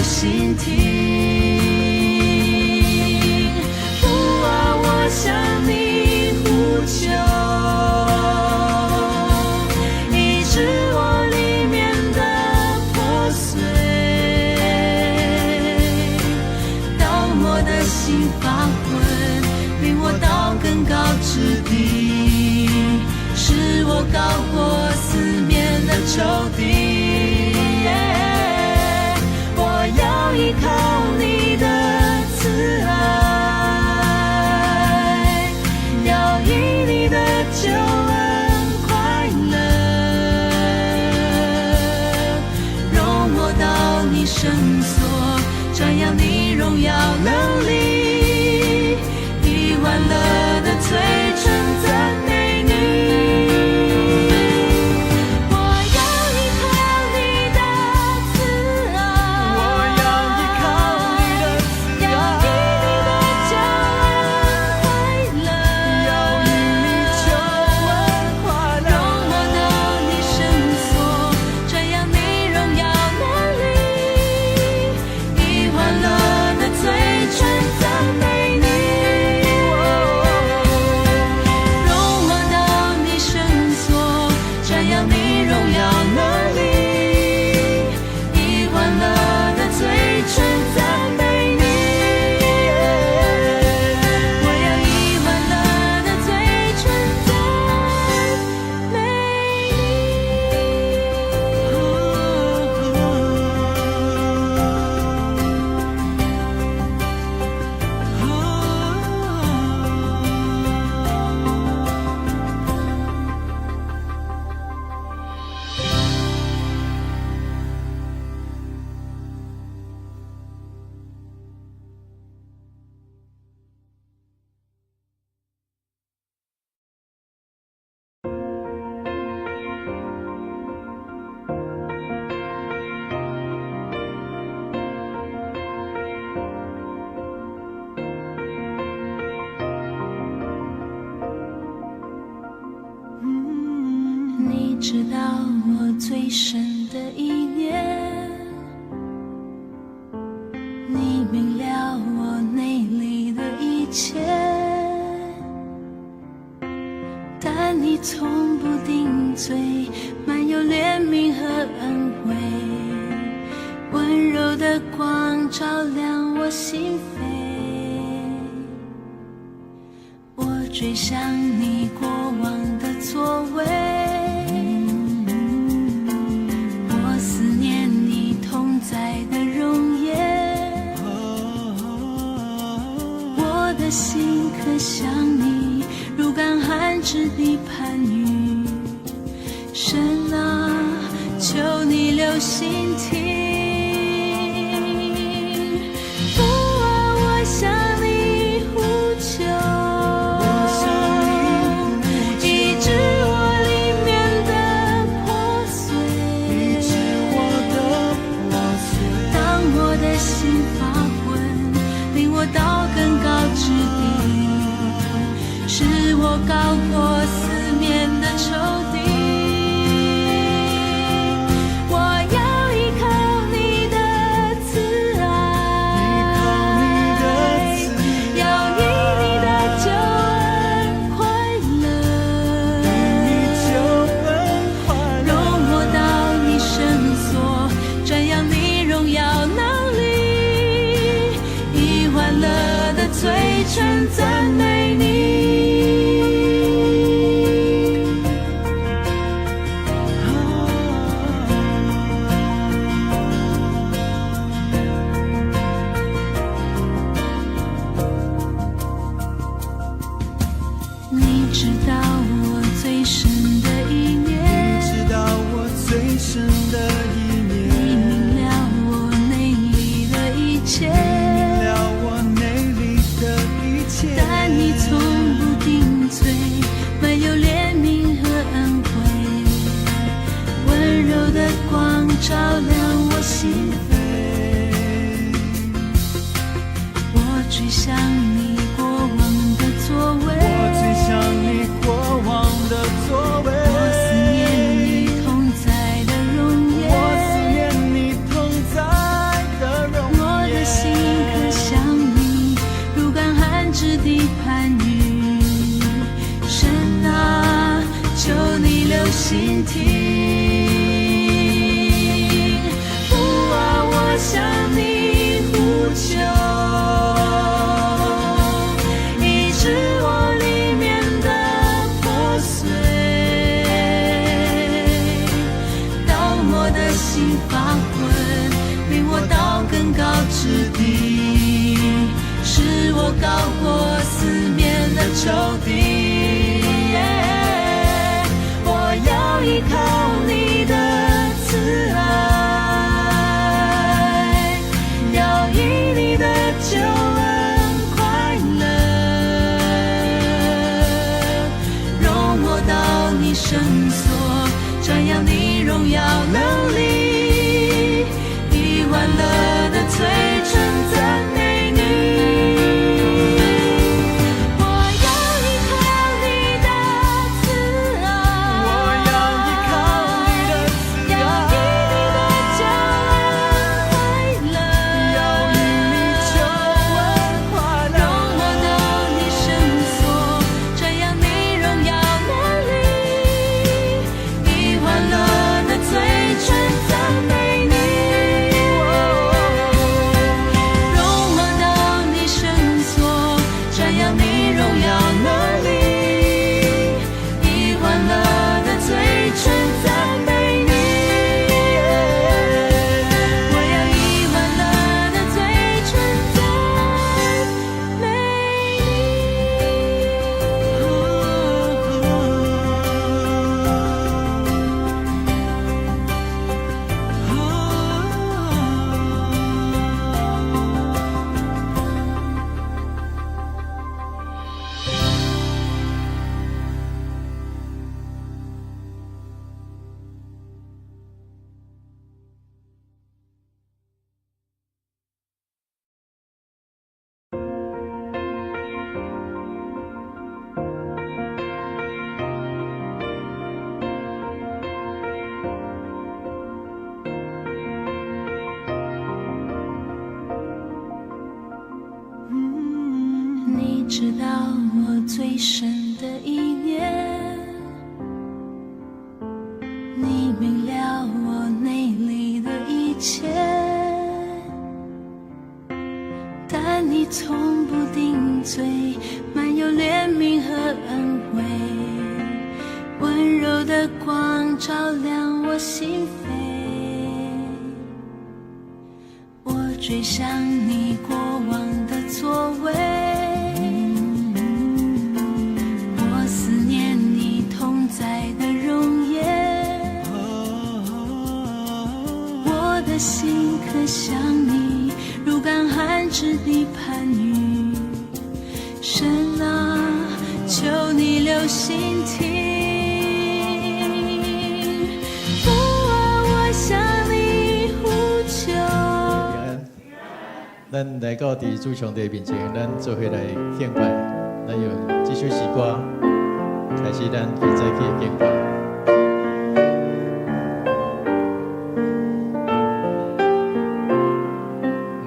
心停。父啊，我向你呼求，医治我里面的破碎，当我的心发昏，领我到更高之地，使我高过四面的仇敌。我要依靠你的慈爱，要以你的救恩快乐，容我到你圣所，瞻仰你荣耀能力，以欢乐的嘴唇赞美你。我要依靠你的慈爱，我要依靠你的慈要以你的救恩快乐，要以你救恩快乐，容我到你圣所，瞻仰你荣耀能力，以欢乐的嘴唇赞美你。容我到你圣所，瞻仰你荣耀能力，以欢乐的嘴唇赞美你。我要以欢乐的嘴唇赞美你知道我最深的意念，你明了我内里的一切，但你从不定罪，满有怜悯和恩惠，温柔的光照亮我心扉。我追想你过往的作为，我思念你同在的容颜，我的心可想你如干旱之地盼雨。神啊，求你留心听，父啊，我向你呼求，医治我里面的破碎，当我的心发昏，领我到更高之地，使我高过四面的仇敌。我要依靠你的慈爱，要以你的救恩快乐，容我到你圣所，瞻仰你荣耀能力，以欢乐的嘴唇赞美你。你知道我最深的意念，你知道我最深的意你念，明了我内里的一切，明了我内里的一切，但你心发昏，领我到更高之地，使我高过四面的仇敌。我要依靠你的慈爱，要以你的救恩快乐，容我到你圣所，瞻仰你荣耀能力，以欢乐的嘴唇赞美你。我要依靠你的慈爱，要以你的救恩快乐，容我到你圣所，瞻仰你荣耀能力，以欢乐的嘴唇赞美你。容我到你圣所，瞻仰你荣耀能力，以欢乐的嘴唇赞美你。我要以欢乐的嘴唇赞美你知道我最深的意念，你明了我内里的一切，但你从不定罪，满有怜悯和恩惠，温柔的光照亮我心扉。我追想你过往的作为，我思念你同在的容颜，我的心可想你，如干旱之地盼雨。神啊，求你留心听，父啊，我向你呼求。咱来到伫主上帝面前，咱做伙来献拜。咱用这首诗歌开始咱现在去献拜。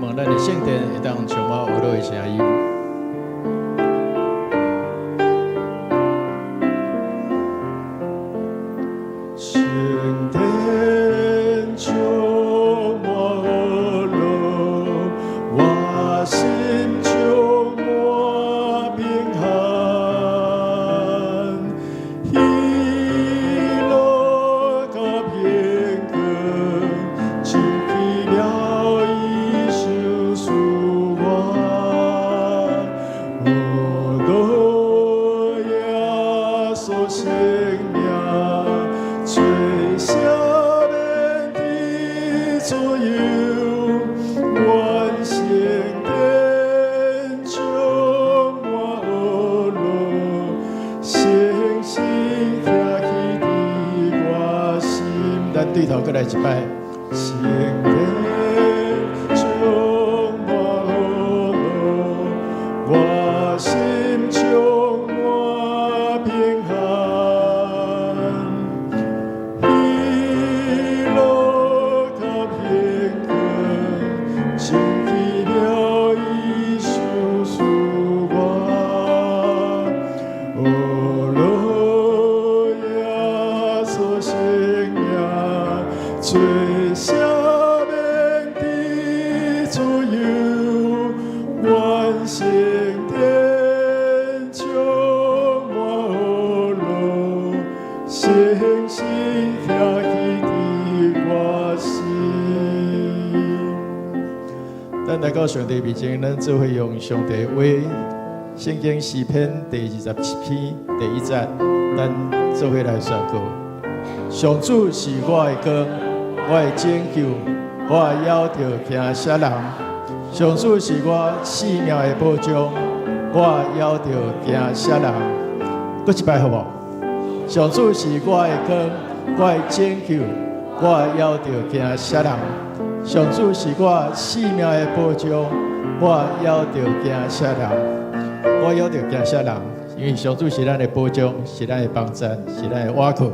望咱的圣殿会当充满娱乐的声音。圣殿充满娱乐，我心充满平安，喜乐甲平安，进去了伊受赐我，我耶稣生命。最下面的左右，万圣殿充满娱乐，星星遐起伫我心。咱对头，搁来一摆。圣殿充满娱乐，我心充满平安。最下面的左右，万圣殿充满娱乐，星星遐起伫我咱来到上帝面前，咱做伙用上帝话，圣经诗篇第27篇第1节，咱做伙来宣告：上主是我的光，我的拯救，我要着惊啥人？上主是我性命的保障，我要着惊啥人？搁一摆好无？上主是我的光，我的拯救，我要着惊啥人？上主是我性命的保障，我要着惊啥人？我要着惊啥人？因为上主是咱的保障，是咱的帮助，是咱的倚靠。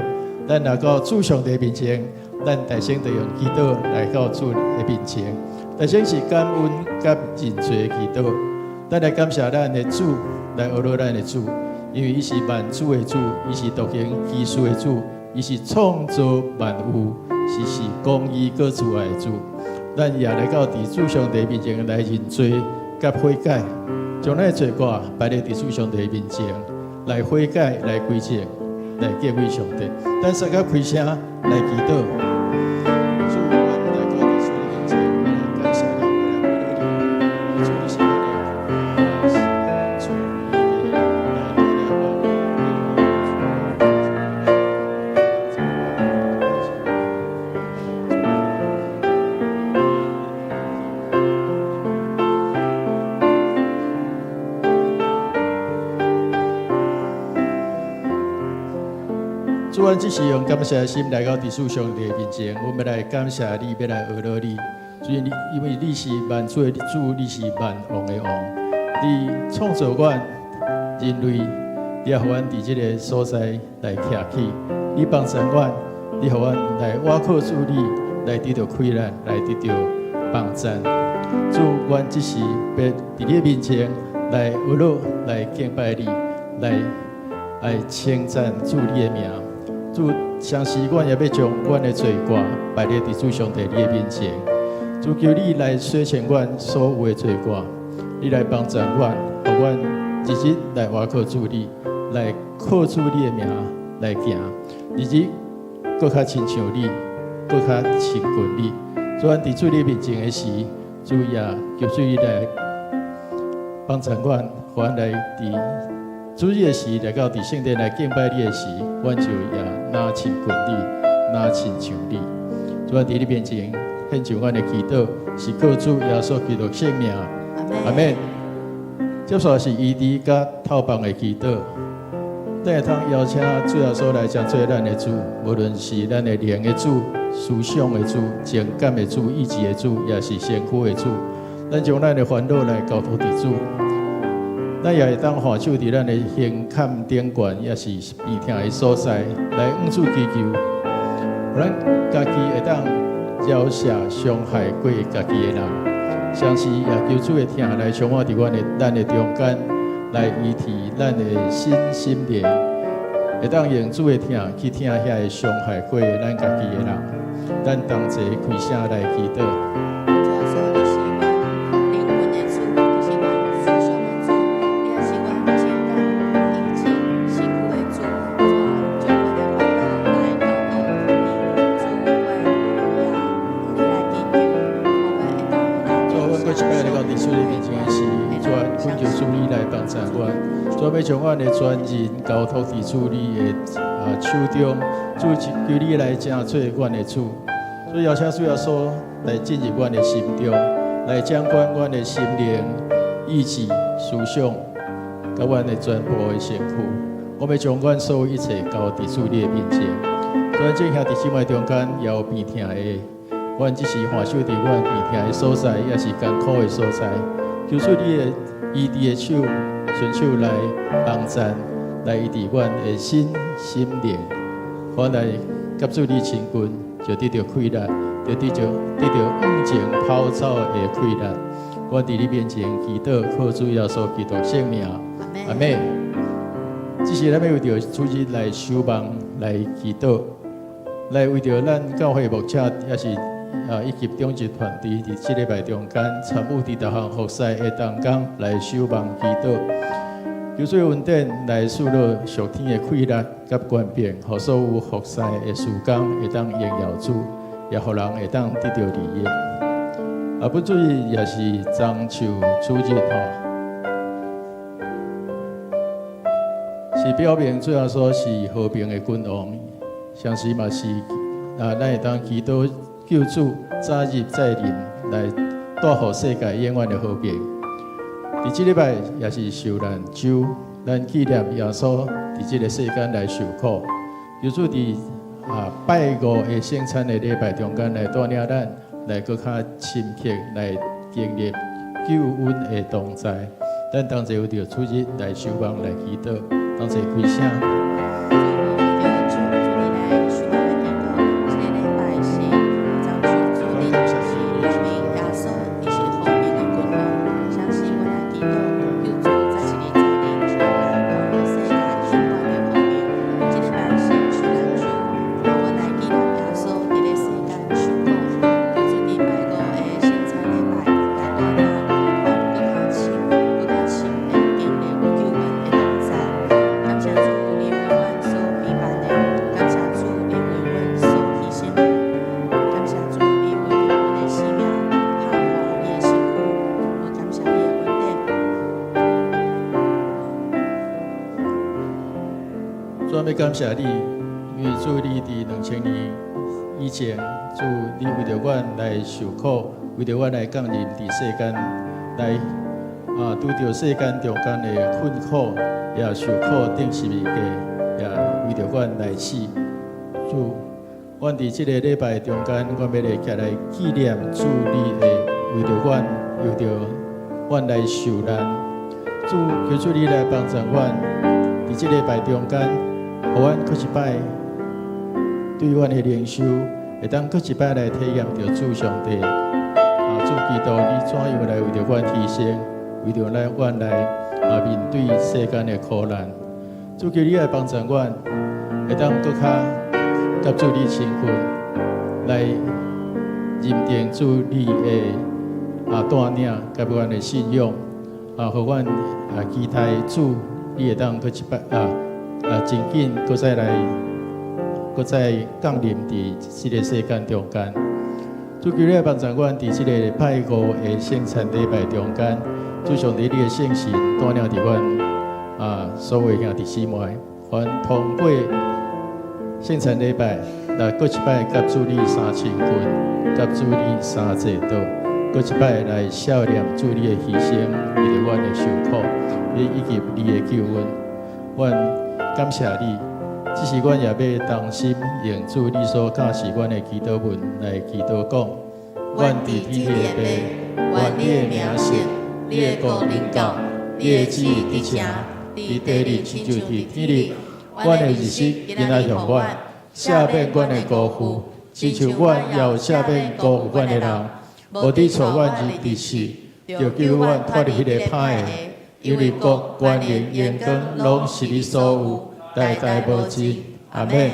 咱来到主上帝面前，咱大声地用祈祷来到主的面前。大声是感恩甲认罪的祈祷。咱来感谢咱的主，来学习咱的主，因为伊是万主的主，伊是独行其事的主，伊是创造万物，是公义搁慈爱的主。咱也来到伫主上帝面前来认罪甲悔改，将咱的罪过摆在伫主上帝面前来悔改、来归正、来敬畏上帝。咱三个开声来祈祷。主，我们来到你主的面前，我来感谢你，我来爱你。主，你是我的主，你来到了主，我只是用感谢的心来到主上帝的面前，我们来感谢你，要来学习你。所以因为你是万主的主，你是万王的王，你创造我人类，你也互阮伫这个所在来徛起，你帮助我，你互阮来倚靠主你，来得到快乐，来得到帮助。主，我只是要伫你面前来学习，来敬拜你，来称赞主你的名。主，相信我也要将我的罪过摆在主上帝你的面前。主，求你来洗清我所有的罪过，你来帮助我，让我日日来倚靠主你，来靠主你的名来行，日日更较亲像你，更较亲近你。主，阮伫主你面前的时，主也求主你来帮助我，让阮来伫主日的时来到伫圣殿来敬拜你的时，阮就也拿亲近你，拿亲像你。主，阮伫你面前献上阮的祈祷，是靠主耶稣基督圣名。阿门。接下来是医治甲透放的祈祷。咱会通邀请主耶稣来将做咱的主，无论是咱的灵的主、思想的主、情感的主、意志的主，也是身躯的主。咱将咱的烦恼来交托伫主。咱也会当下手伫咱的胸坎顶悬，也是鼻痛的所在，来往主祈求，咱家己会当饶赦伤害过家己的人，相时也求主的疼来充满伫咱的中间，来医治咱的心灵，会当用主的疼去疼遐个伤害过咱家己的人。咱同齐开声来祈祷。主要将阮的全人交托伫主你的手中，主求你来成做阮的主。所以邀请主耶稣来进入阮的心中，来掌管阮的心灵、意志、思想，甲阮的全部的身躯。我要将阮所有一切交伫主你的面前。咱正兄弟姊妹中间也有病痛的，阮只是换手伫阮病痛的所在，也是艰苦的所在。求主你的医治的手。顺手来帮助，来医治阮的心灵，阮来甲主你亲近，就得到快乐，就得到往前跑走的快乐。我伫你面前祈祷，靠主耶稣基督圣名，阿门。只是咱要为着主日来守望，来祈祷，来为着咱教会牧者也是以及中职团队伫这礼拜中间参与伫逐项服侍的当中来守望祈祷，求主恩典来赐落属天的快乐甲权柄，互所有服侍的事工会当荣耀主，也互人会当得到利益。不注意也是中秋主日是表明最后说是和平的君王，相时嘛是咱会当祈祷救主早日再临，来带予世界永远的和平。伫即礼拜也是受难周，咱纪念耶稣伫即个世间来受苦。求主伫拜五的圣餐的礼拜中间来带领咱来搁较深刻来经历救恩的同在。咱同齐为着主日来守望来祈祷，同齐开声。要感谢你，因为主你伫2000年以前，主你为着阮来受苦，为着阮来降临伫世间，来拄着世间中间的困苦，也受苦顶十字架，也为着阮来死。主，阮伫即个礼拜中间，阮要来起来纪念主你的为着阮，为着阮来受难。主，求主你来帮助阮，伫即个礼拜中间。互阮搁一摆对阮的灵修，会当搁一摆来体验着主上帝。主基督，你怎样来为着阮牺牲，为着阮来面对世间的苦难。主求你来帮助阮，会当搁较甲主你亲近，来认定主你的带领，甲阮的信仰，互阮期待主你会当搁一摆真紧，搁再降临伫即个世间中间。主求你来帮助阮，伫即个拜五的圣餐礼拜中间，主上帝你的圣神带领伫阮所有兄弟姊妹，凡通过圣餐礼拜，来搁一摆甲主你三亲近，甲主你三祭祷，搁一摆来孝念主你的牺牲，为着阮的受苦，以及你的救恩，阮。感谢你，只是阮也要同心用主你所教示阮的祈祷文来祈祷讲。阮伫天的爸，愿你的名圣，你的国临到，你的旨意伫正，伫地里亲像伫天里。阮的日食今仔向阮，赦免阮的辜负，亲像阮也有赦免辜负阮的人。无伫错阮入地狱，就救阮脱离迄个歹的。因为国、权力、荣光，拢是你所有，代代无尽。阿们。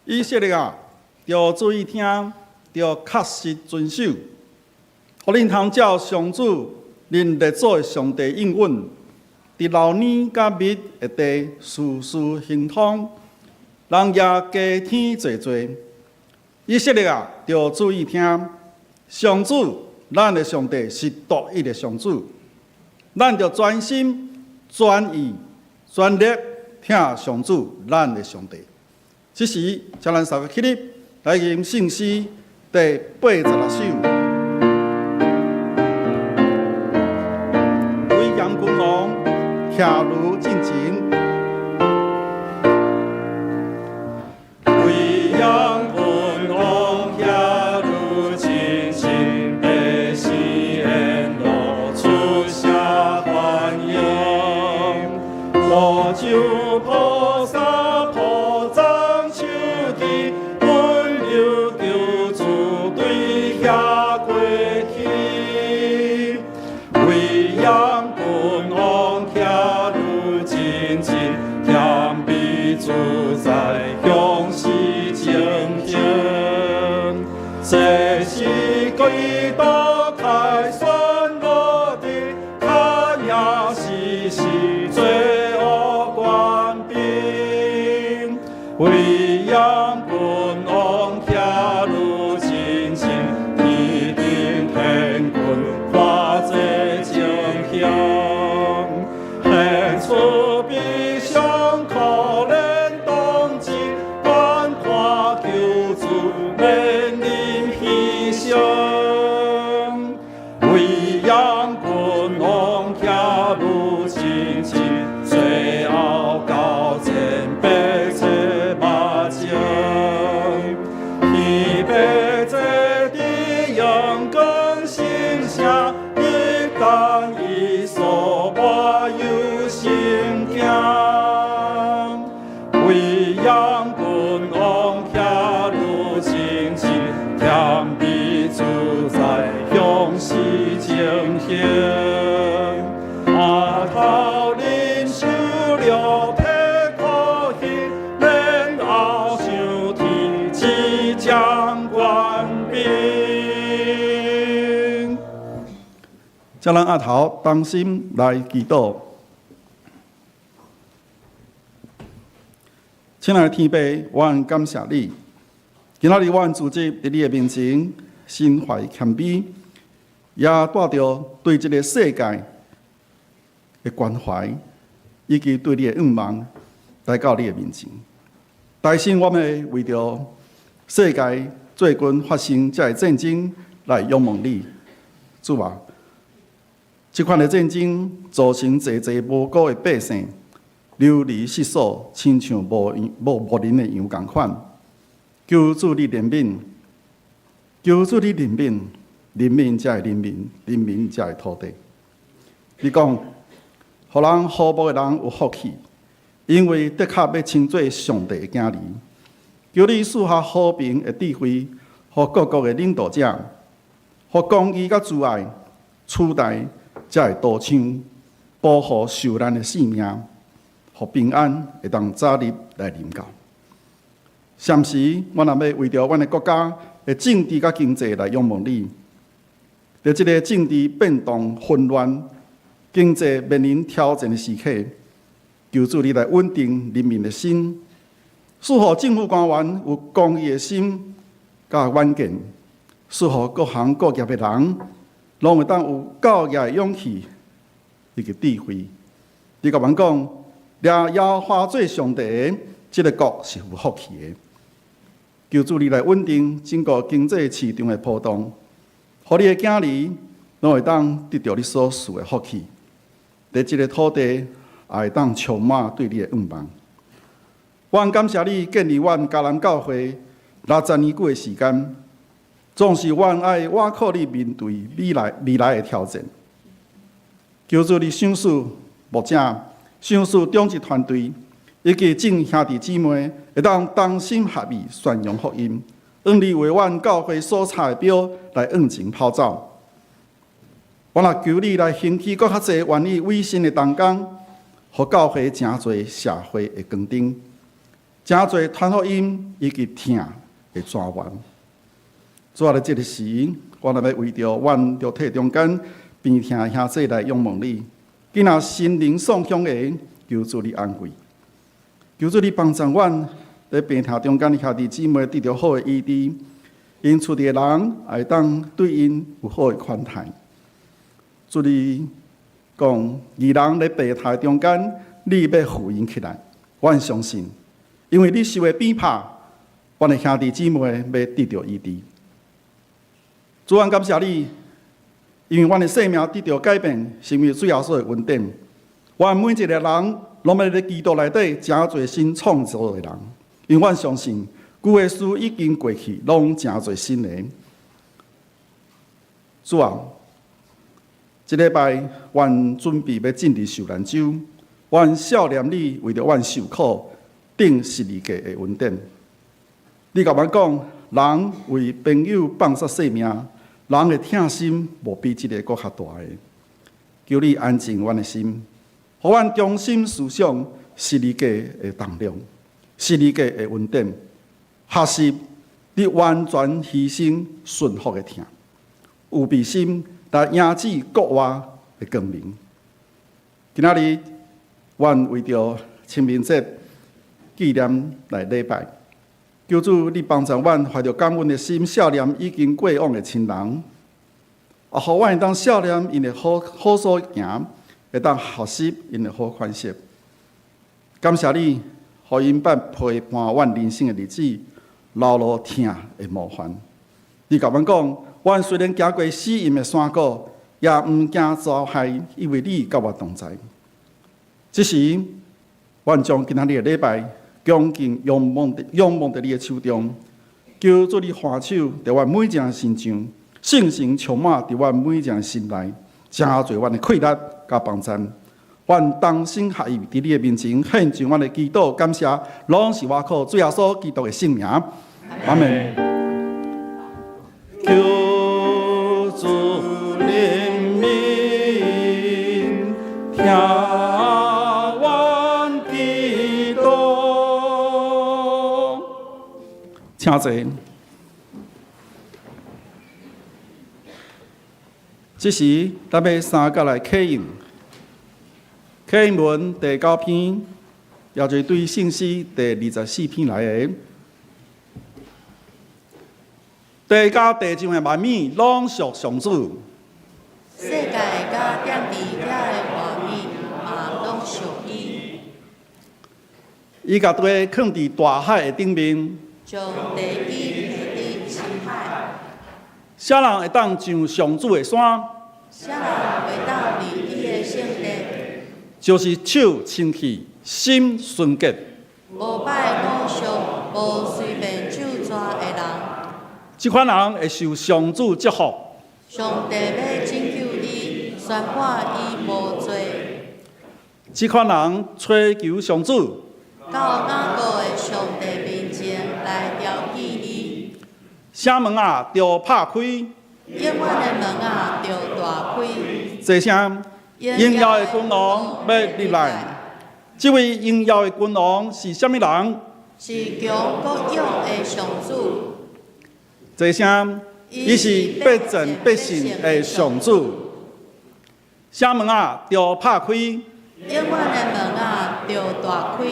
以色列啊，要注意听，要确实遵守，互恁通照上主恁列祖的上帝应允，伫老年甲密的地事事亨通，人也加天济济。以色列啊，要注意听，上主咱的上帝是独一的上主，咱着专心、专意、全力听上主，咱的上帝。这时，请咱三个起立，来吟圣诗第86首。为杨君王，骑如进前。为杨君王，骑如进前，百姓沿路出下欢迎。我就菩萨菩藏手机，温柔救主对下过去。为杨君王，骑如进前，天必主宰，向西正行。这是基督开选落地，看也是罪恶官兵。为杨君王，骑如进前，一定天君化这情形，献出必上可怜当今，关看救主免临牺牲。为杨君王，骑如进前，最后到前白切马情，天白切的阳光星下，一旦一所我有心惊。为杨君王，骑如进前，天必主宰，向西正行。阿头领受了体可惜，免后上天即将官兵。叫咱阿头当心来祈祷。亲爱的天父，我感谢你，今仔日我组织在你的面前，心怀谦卑，也带着对这个世界的关怀，以及对你的愿望，来到你的面前。大心我们会为着世界最近发生这战争来仰望你，主啊！这款的战争造成济济无辜的百姓流离失所，亲像无人的样共款。求主你怜悯，求主你怜悯，怜悯才会人民，人民才会土地。你讲，互人好报的人有福气，因为的确要称作上帝的囝儿。求你赐下和平的智慧，予各国的领导者，予公义甲慈爱取代才会刀枪，保护受难的性命，予平安会当早日来临到。暂时，我若要为着阮的国家的政治甲经济来仰望你，在这个政治变动混乱、经济面临挑战的时刻，求主你来稳定人民的心，赐予政府官员有公义的心甲远见，赐予各行各业的人，拢会当有教育的勇气以及智慧。你甲阮讲，抓耶和华做上帝的，这个国是有福气的。求主你来稳定整个经济市场的波动，互你的囝儿拢会当得到你所赐的福气，在这个土地也会当充满对你的愿望。我感谢你建立阮迦南教会60年久的时间，总是阮爱倚靠你面对未来的挑战。求主你赏赐牧者，赏赐中职团队，以及众兄弟姊妹会当同心合意宣扬福音，用你为阮教会所插的标来往前跑走。我也求你来兴起搁较侪愿意委身的同工，互教会诚侪社会的光灯，诚侪传福音以及听的泉源。主啊，在这个时，我若要为着阮肉体中间边听兄弟来仰望你，今仔心灵丧向的，求主你安慰。求主你帮助阮，在病榻中间的兄弟姊妹得到好的医治，因厝里的人也会当对因有好的款待。祝你讲，义人咧病榻中间，你要扶因起来。我相信，因为你受的鞭拍，阮的兄弟姊妹要得到医治。主啊，感谢你，因为阮的生命得到改变，成为主耶稣的恩典。阮每一个人，拢要在基督内底真侪新创造的人，因为阮相信，旧的事已经过去，拢真侪新的。主啊，这礼拜，阮准备要进入受难周，阮少年你为着阮受苦，顶12架的恩典。你甲阮讲，人为朋友放煞性命，人的痛心无比这个搁较大的。求你安静阮的心，互阮中心思想12架的重量，12架的恩典，学习你完全牺牲顺服的听，有备心。来迎接国外的光明。今仔日，阮为着清明节纪念来礼拜，求主你帮助阮怀着感恩的心，少年已经过往的亲人，互阮会当少年因的好所行，会当学习因的好款式。感谢你，互因陪伴阮人生的日子，老路疼的模范。你甲阮讲。阮虽然行过死荫的山谷，也毋惊遭害，因为你甲我同在。这时，阮将今仔日的礼拜恭敬仰望在你的手中，求主你欢手在阮每一件心上，圣神充满在阮每一件心内，加侪阮的快乐甲帮助。阮同心合意伫你的面前献上阮的祈祷感谢，拢是我靠主耶稣基督的圣名。阿门。求主怜悯，听阮祈祷。请坐。这时，咱要三角来启应。启应文第9篇，也就是对信息第24篇来的。地甲地上的万物，拢属上主。世界甲点伫遐的万物，嘛拢属伊。伊甲地放伫大海的顶面，将地基立伫深海。啥人会当上上主的山？啥人会当离伊的圣殿？就是手清气、心纯洁、无拜偶像、无随便手抓的人。这款人会受上主祝福。上帝要拯救伊，宣判伊无罪。这款人追求上主，到哪个的上帝面前来调戏伊？啥门啊，着拍开；永远的门啊，着大开。这声应邀的君王要入来。这位应邀的君王是啥物人？是强国勇的上主。这声，伊是百姓百姓的上主。啥门啊，着拍开；永远的门啊，着大开。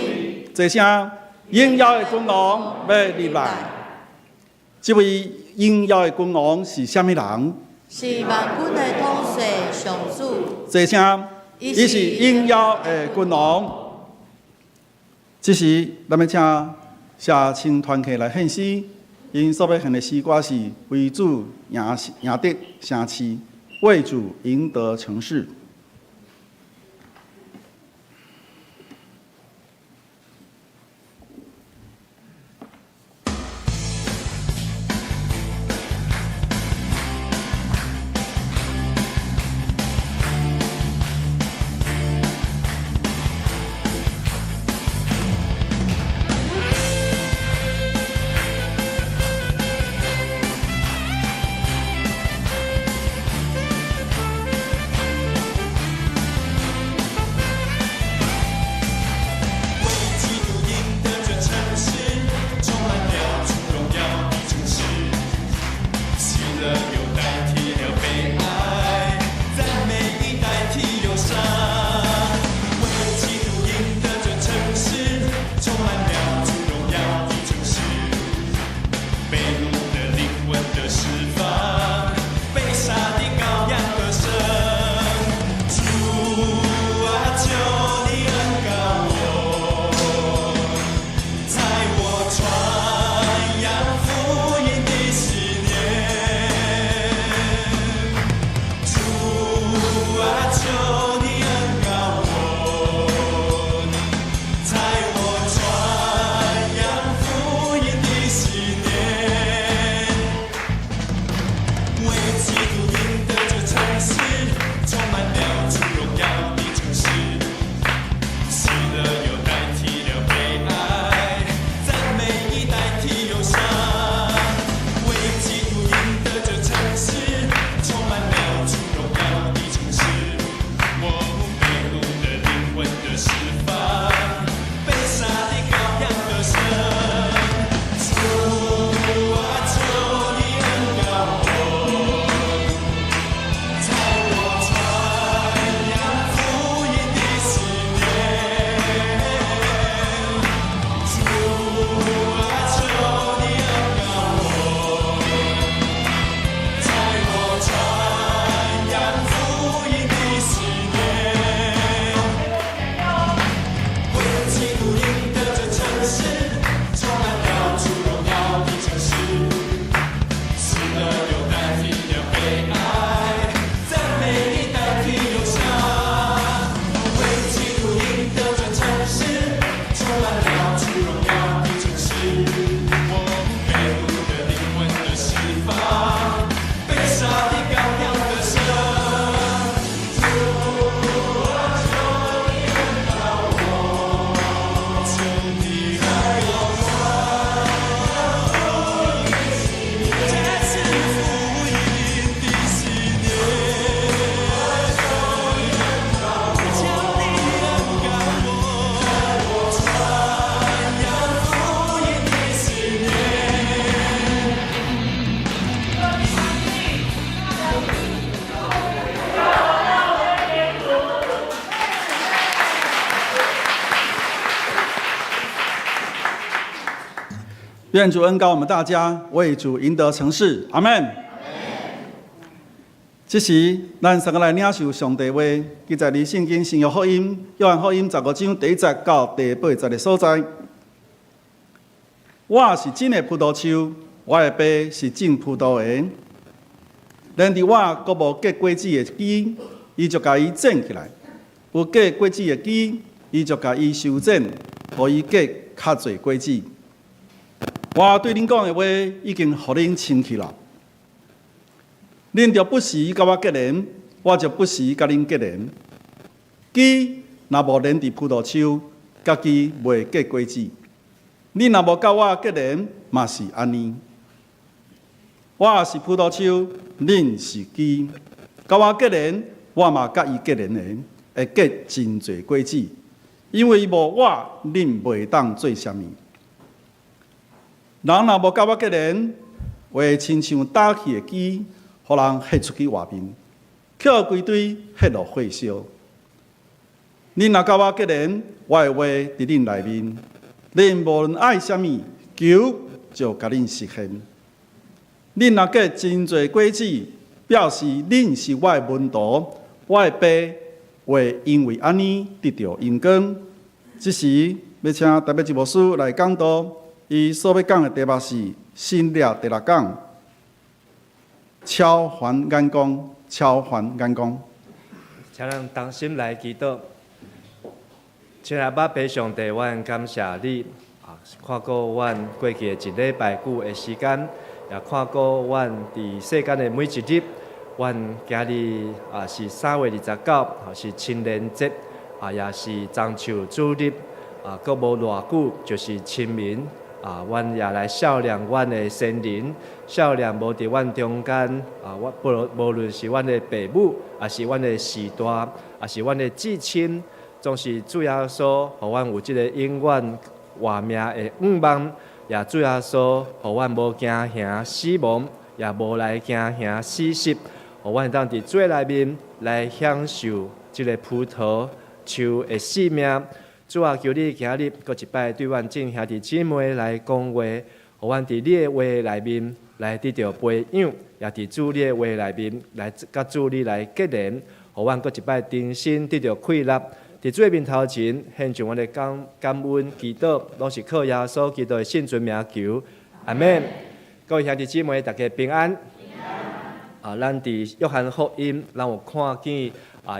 这声，应邀的君王要入来。这位应邀的君王是啥物人？是万军的统帅上主。这声，伊是应邀的君王。这时，咱们请社青团体来献诗。因所要献的诗歌是为主赢得城市，为主赢得城市。愿主恩膏我们大家，为主赢得成事。阿门。这时，咱三个来领受上帝话，记载伫圣经新约福音约翰福音15章第1节到第8节的所在。我是真的葡萄树，我的爸是种葡萄园。连伫我阁无结果子的枝，伊就甲伊剪起来；有结果子的枝，伊就甲伊修剪，互伊结较侪果子。我对恁讲的话已经互恁清气了。恁着不时甲我结连，我就不时甲恁结连。枝若无连伫葡萄树，家己袂结果子。恁若无甲我结连，嘛是安尼。我是葡萄树，恁是枝。甲我结连，我嘛甲伊结连的，会结真侪果子。因为无我，恁袂当做啥物。人若无甲我结连，会亲像打去的枝，互人撒出去外面，捡规堆撒落火烧。恁若甲我结连，我的话伫恁内面，恁无论爱啥物，求就甲恁实现。恁若结真侪果子，表示恁是我的门徒，我的爸会因为安尼得到荣光。这时要请台北一牧师来讲道，伊所要讲的题目是新约第6讲，超凡眼光，超凡眼光。请咱同心来祈祷。亲爱的爸上帝，阮感谢你看过阮过去的一礼拜久的时间，也看过阮伫世间的每一日。阮今日是3月29，是青年节，也是中秋主日，阁无偌久就是清明。阮也来孝念阮的先人，孝念无伫阮中间无论是阮的父母，也是阮的时代，也是阮的至亲，总是主耶稣，互阮有即个永远活命的盼望，也主耶稣，互阮无惊吓死亡，也无来惊吓死失，互阮当伫主内面来享受即个葡萄树的生命。主啊，求你今日搁一摆对阮众兄弟姊妹来讲话，互阮伫你的话内面来得到培养，也伫主你的话内面来甲主你来结连，互阮搁一摆真心得到快乐。伫主的面头前，献上阮的感恩祈祷，拢是靠耶稣基督的圣尊名求，阿门。各位兄弟姊妹，大家平安。咱伫约翰福音，咱有看见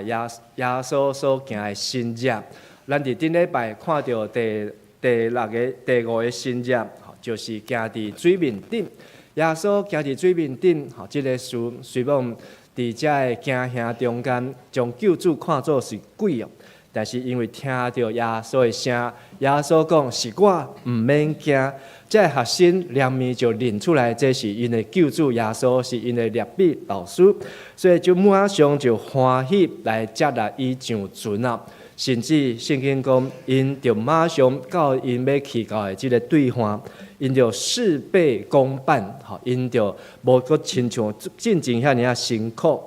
耶稣所行的新约。咱伫顶礼拜看到第5个新约，就是行伫水面顶。耶稣行伫水面顶，即个事虽然伫遮的惊吓中间，将救主看作是鬼哦，但是因为听到耶稣的声，耶稣讲是我，毋免惊。这核心两面就认出来，这是因的救主耶稣，是因的律法老师，所以就马上就欢喜来接纳伊上船啊。甚至圣经讲，因就马上到因要去到的即个对方，因就事倍功半，因就无阁亲像进前遐尔辛苦。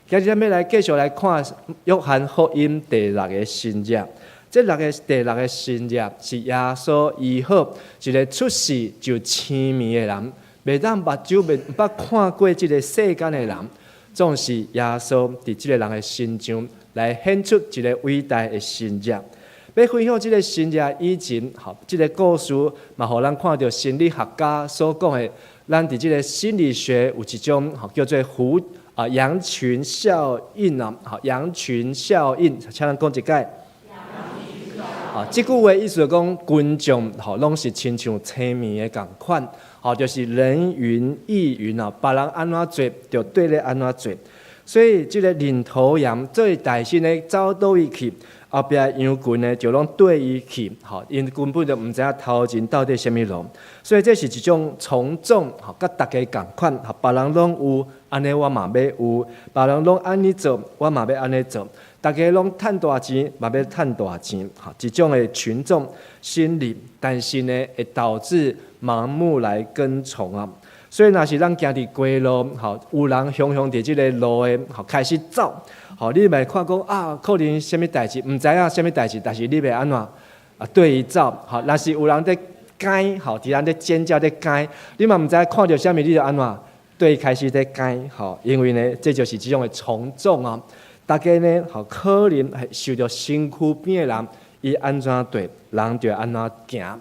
今日咱要来继续来看约翰福音第6个新约。第6个新约是耶稣医好一个出世就痴迷的人，袂当目睭袂捌看过即个世间的人，总是耶稣伫即个人的心中来显出一个伟大的新约。要分享即个新约以前，即个故事嘛，互咱看到心理学家所讲的，咱伫即个心理学有一种叫做羊群效应啊，羊群效应，请咱讲一解。即句话意思讲，群众拢是亲像青面的共款，就是人云亦云啊，别人安怎做就对咧安怎做。所以即个领头羊最大心的走倒伊去，后壁羊群呢就拢对伊去，因根本就毋知影头前到底什么路。所以这是一种从众，甲大家共款，别人拢有，安尼我嘛要有；别人拢安尼做，我嘛要安尼做。大家拢趁大钱，嘛要趁大钱，一种的群众心理，但是呢，会导致盲目来跟从啊。所以若是咱行伫街路，有人雄伫即个路的，开始走，你咪看讲可能什么代志，毋知影什么代志，但是你要安怎对伊走？若是有人在该，吼，伫咱咧尖叫咧该，你嘛毋知看到啥物，你就安怎对开始咧该，吼，因为呢，这就是即种的从众啊。大家呢，吼，可能受到身躯边的人，伊安怎对，人就安怎行。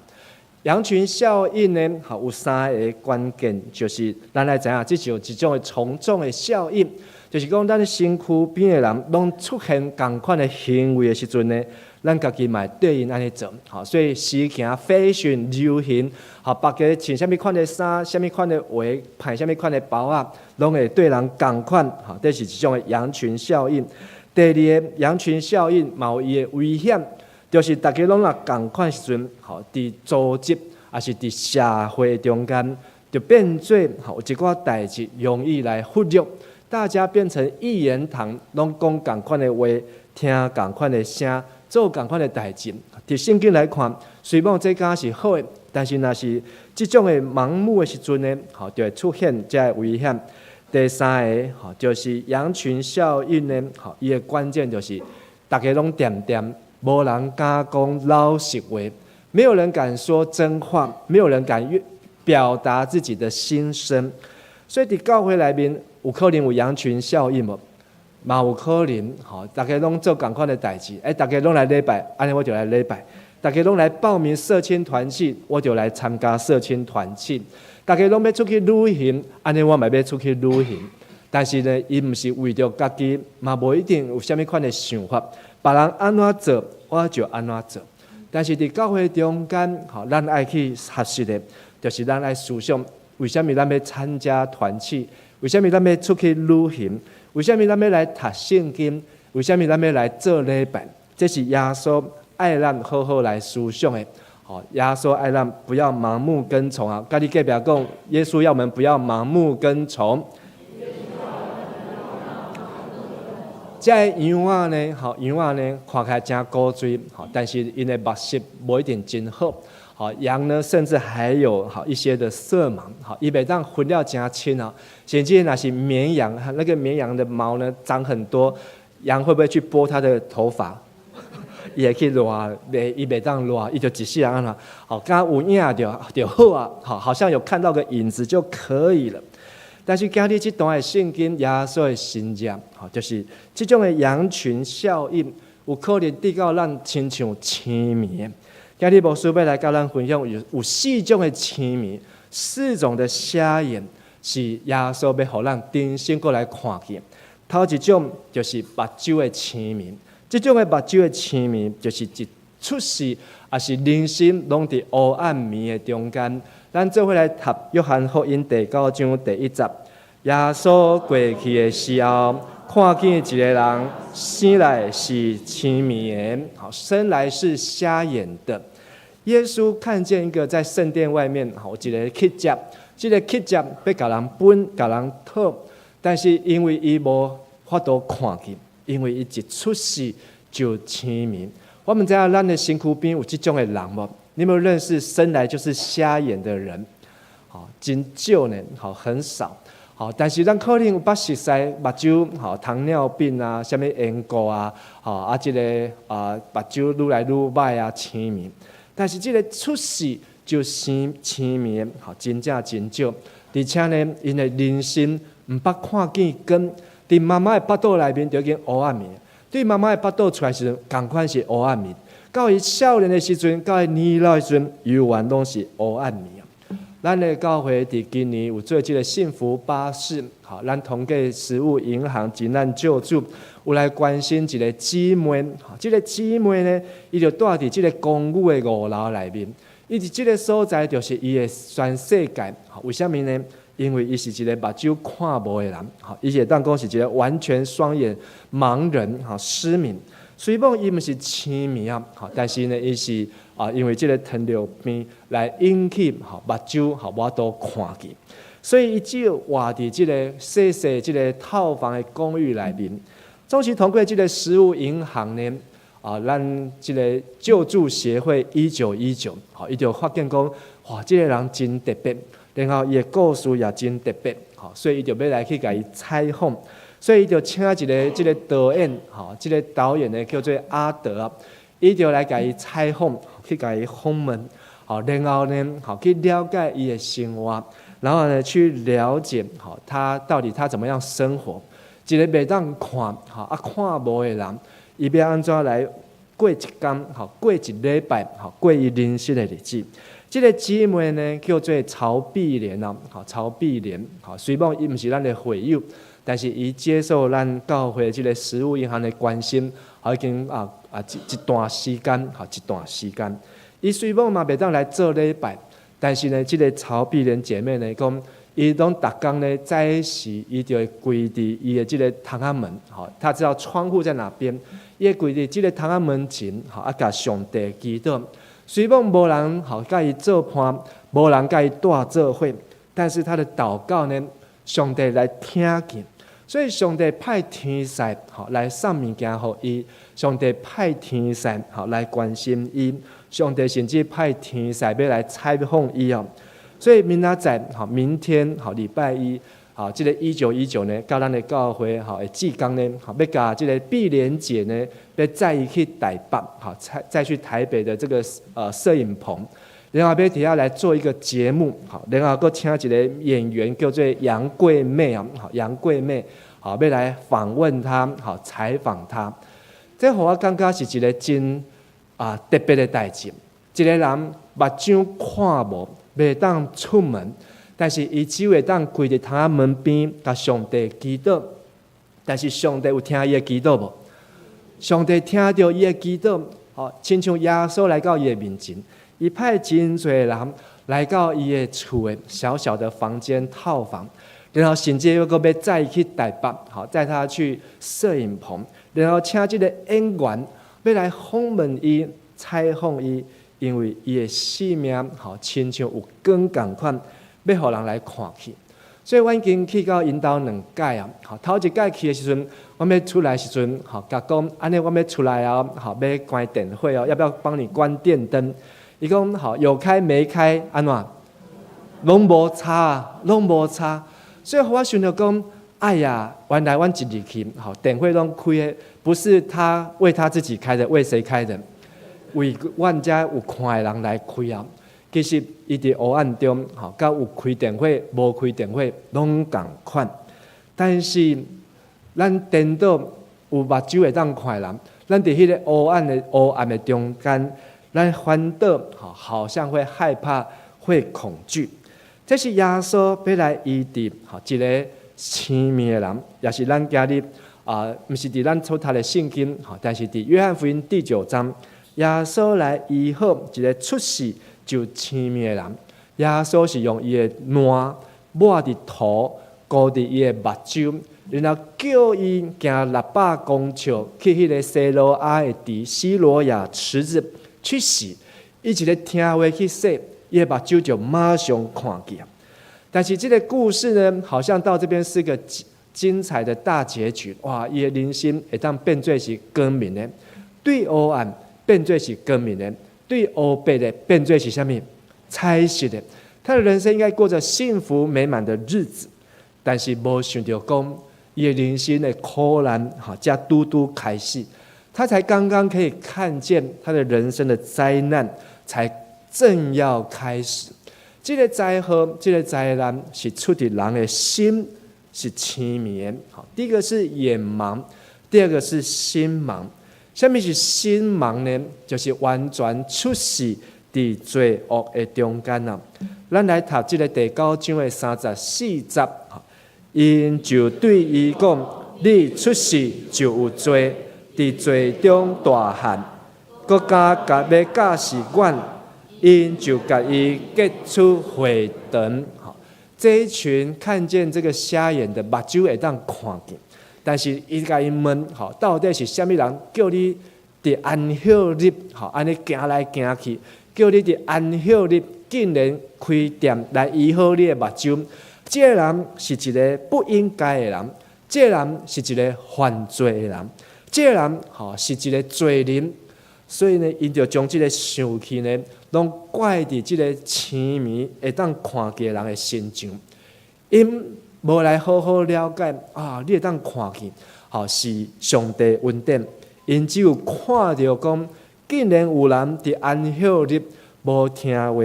羊群效应呢，吼，有3个关键，就是咱来知影，这就一种的从众的效应，就是讲咱身躯边的人拢出现同款的行为的时阵呢，咱家己嘛对应安尼做，吼，所以时行 fashion 流行，吼，别个穿啥物款的衫，啥物款的话，派啥物款的包啊，拢会对人同款，吼，这是一种的羊群效应。第二个羊群效应嘛有伊的危险。就是大家拢若同款时阵，吼，伫组织也是伫社会中间，就变做吼有一寡代志容易来忽略，大家变成一言堂，拢讲同款的话，听同款的声，做同款的代志。伫圣经来看，虽然这敢是好的，但是若是即种的盲目的时阵呢，吼就会出现这个危险。第三个吼就是羊群效应呢，吼伊的关键就是大家拢点。无人敢讲老实话，没有人敢说真话，没有人敢表达自己的心声。所以伫教会内面，有可能有羊群效应无？嘛有可能，吼，大家拢做同款的代志，大家拢来礼拜，安尼我就来礼拜；大家拢来报名社青团契，我就来参加社青团契；大家拢要出去旅行，安尼我嘛要出去旅行。但是呢，伊毋是为着家己，嘛无一定有啥物款的想法。别人安怎做，我就安怎做。但是伫教会中间，吼，咱爱去学习的，就是咱爱思想，为什么咱要参加团契？为什么咱要出去旅行？为什么咱要来读圣经？为什么咱要来做礼拜？这是耶稣爱咱好好来思想的。吼，耶稣爱咱不要盲目跟从啊！甲你隔壁讲，耶稣要我们不要盲目跟从。这羊仔呢，吼，羊仔呢，看起来真古锥，吼，但是因的目色无一定真好，好，羊呢，甚至还有好一些的色盲，好，伊袂当分了真清哦。甚至那是绵羊，那个绵羊的毛呢长很多，羊会不会去拨它的头发？也可以乱，伊袂当乱，伊就一世人安怎？好，刚有影就好啊，好像有看到个影子就可以了。但是今日这段的圣经，耶稣的信仰，就是这种的羊群效应，有可能得到咱亲像青迷。今日牧师要来跟咱分享有4种的青迷，4种的瞎眼，是耶稣要互咱重新过来看见。头一种就是目睭的青迷，这种的目睭的青迷，就是一出世也是人生拢伫黑暗暝的中间。咱做伙来读约翰福音第9章第1节。耶稣过去的时候，看见一个人生来是青迷的，好，生来是瞎眼的。耶稣看见一个在圣殿外面，好，一个乞丐，这个乞丐要甲人分、甲人讨，但是因为伊无法度看见，因为伊一出世就青迷。我们知道咱的身躯边有这种的人无？你有没有认识生来就是瞎眼的人？好，真少呢，好，很少。好，但是咱可能有捌熟悉目睭，好，糖尿病啊，什么缘故啊，好，这个目睭愈来愈歹啊，青迷。但是这个出世就生青迷，好，真正真少。而且呢，因的人生唔捌看见根，伫妈妈的腹肚内面就已经黑暗面。对妈妈的腹肚出来时，同款是黑暗面。到伊少年的时阵，到伊年老的时阵，永远拢是黑暗面。咱的教会伫今年有做这个幸福巴士，好，咱同个食物银行急难救助，有来关心一个姊妹，好，这个姊妹呢，伊就住伫这个公寓的5楼内面，伊伫这个所在就是伊的全世界，好，为什么呢？因为伊是一个目睭看无的人，好，伊也当讲是一个完全双眼盲人，好，失明。虽然伊毋是青迷啊，好，但是呢，伊是因为这个糖尿病来引起目睭无法度看见，所以伊只有活伫这个细细这个套房的公寓内面。总是通过这个食物银行呢，咱这个救助协会1919，好，伊就发现讲，哇，这个人真特别，然后伊的故事也真特别，好，所以伊就要来去甲伊采访。所以伊就请一个这个导演，吼，这个导演呢叫做阿德啊，伊就来甲伊采访，去甲伊访问，好，然后呢，好去了解伊的生活，然后呢去了解好他到底他怎么样生活。一个袂当看好看无的人，伊要安怎来过一天好，过一礼拜好，过伊人生的日子。这个姊妹呢叫做曹碧莲啊，好，曹碧莲好，虽然伊毋是咱的会友，但是伊接受咱教会这个食物银行的关心，已经一段时间，好一段时间。伊虽然嘛袂当来做礼拜，但是呢，这个曹碧莲姐妹呢讲，伊拢逐工呢早时，伊就会跪伫伊的这个窗仔门，好，他知道窗户在哪边，伊会跪伫这个窗仔门前，好，甲上帝祈祷。虽然无人好甲伊做伴，无人甲伊带做伙，但是他的祷告呢，上帝来听见，所以上帝派天使好来送物件互伊，上帝派天使好来关心伊，上帝甚至派天使要来采访伊哦。所以明仔载好，明天好礼拜一好，这个1919呢，到咱的教会好的志工呢，好要甲这个碧莲姐呢，要载伊去台北，好再去台北的这个摄影棚，然后要底下来做一个节目，好，然后搁请一个演员叫做杨贵妹啊，好，杨贵妹好要来访问她，好采访她，这互我感觉是一个真特别的代志，一个人目睭看无，袂当出门。但是伊只会当跪伫窗仔门边，甲上帝祈祷。但是上帝有听伊的祈祷无？上帝听到伊的祈祷，哦，亲像耶稣来到伊的面前，伊派真侪人来到伊的厝的小小的房间套房，然后甚至又搁要载伊去台北，好载他去摄影棚，然后请这个演员要来访问伊、采访伊，因为伊的性命好亲像有光共款。要互人来看去，所以我已经去到因兜2届啊。好，头一届去的时阵，我要出来的时阵，好，甲讲安尼，我要出来啊，好，要关电火哦，要不要帮你关电灯？伊讲好，有开没开，安怎？拢无差，拢无差。所以我想到讲，哎呀，原来阮一入去，好，电火拢开的，不是他为他自己开的，为谁开的？为阮遮有看的人来开啊。其实伊伫黑暗中，吼，甲有开电火、无开电火拢共款。但是咱颠倒有目睭会当看人，咱伫迄个黑暗的中间，咱反倒好像会害怕、会恐惧。这是耶稣要来医治一个生命的人，也是咱今日毋是伫咱所读的圣经，但是伫约翰福音第9章，耶稣来医好一个出世就生命的人，耶稣是用伊的烂抹伫土，膏伫伊的目睭，然后叫伊行600公尺去迄个西罗亚的池西罗亚池子去洗，伊一个听话去洗，伊的目睭就马上看见。但是这个故事呢，好像到这边是个精彩的大结局，哇！伊的人生会当变做是光明的，对黑暗变做是光明的。对黑白的变做是什么？彩色的，他的人生应该过着幸福美满的日子，但是没想到讲，伊的人生的苦难才拄拄开始，他才刚刚可以看见他的人生的灾难才正要开始。这个灾祸、这个灾难是出自人的心是痴迷的。第一个是眼盲，第二个是心盲。什么是心盲呢？就是完全出世伫罪恶的中间啊！咱来读这个第9章的34节，因就对伊讲：你出世就有罪，伫罪中大汉，国家要教示阮，因就甲伊结出回灯。这一群看见这个瞎眼的目睭会当看见。但是伊甲因问，到底是虾米人叫你伫安息日，安尼行来行去，叫你伫安息日竟然开店来医好你的目睭？这个人是一个不应该的人，这个人是一个犯罪的人，这个人是一个罪人。所以呢，因就将这个生气呢，拢怪伫这个痴迷会当看见人的身上，因无来好好了解你会当看见，是上帝恩典。因只有看到讲，竟然有人伫安息日无听话，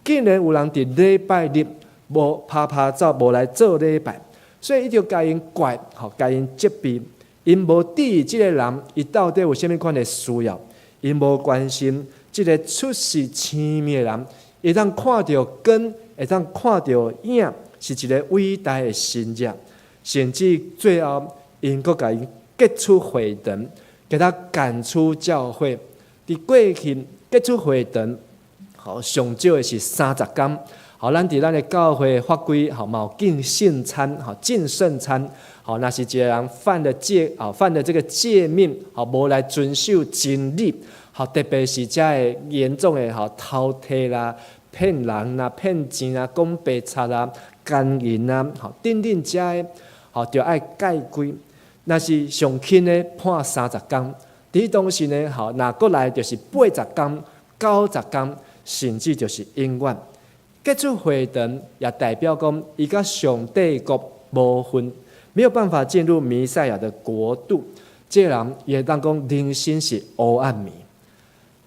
竟然有人伫礼拜日无拍拍走，无来做礼拜，所以伊就甲因怪，甲因责备，因无注意即个人，伊到底有啥物款的需要，因无关心即个出世青面的人，会当看到根，会当看到影，是一个伟大的神迹，甚至最后因阁甲因结出会堂，给他赶出教会。伫过去结出会堂，上少的是30天。咱伫咱的教会法规，嘛有敬圣餐，敬圣餐。若是一个人犯了这个诫命，无来遵守真理，特别是遮个严重的偷窃啦、骗人啦、骗钱啦、讲白贼啦、奸淫啦，等等遮个，就爱戒规。若是上轻的判30天，伫当时呢，若过来就是80天、90天，甚至就是永远。结出会堂也代表讲，伊甲上帝国无分，没有办法进入弥赛亚的国度。这个人也当讲人生是黑暗面，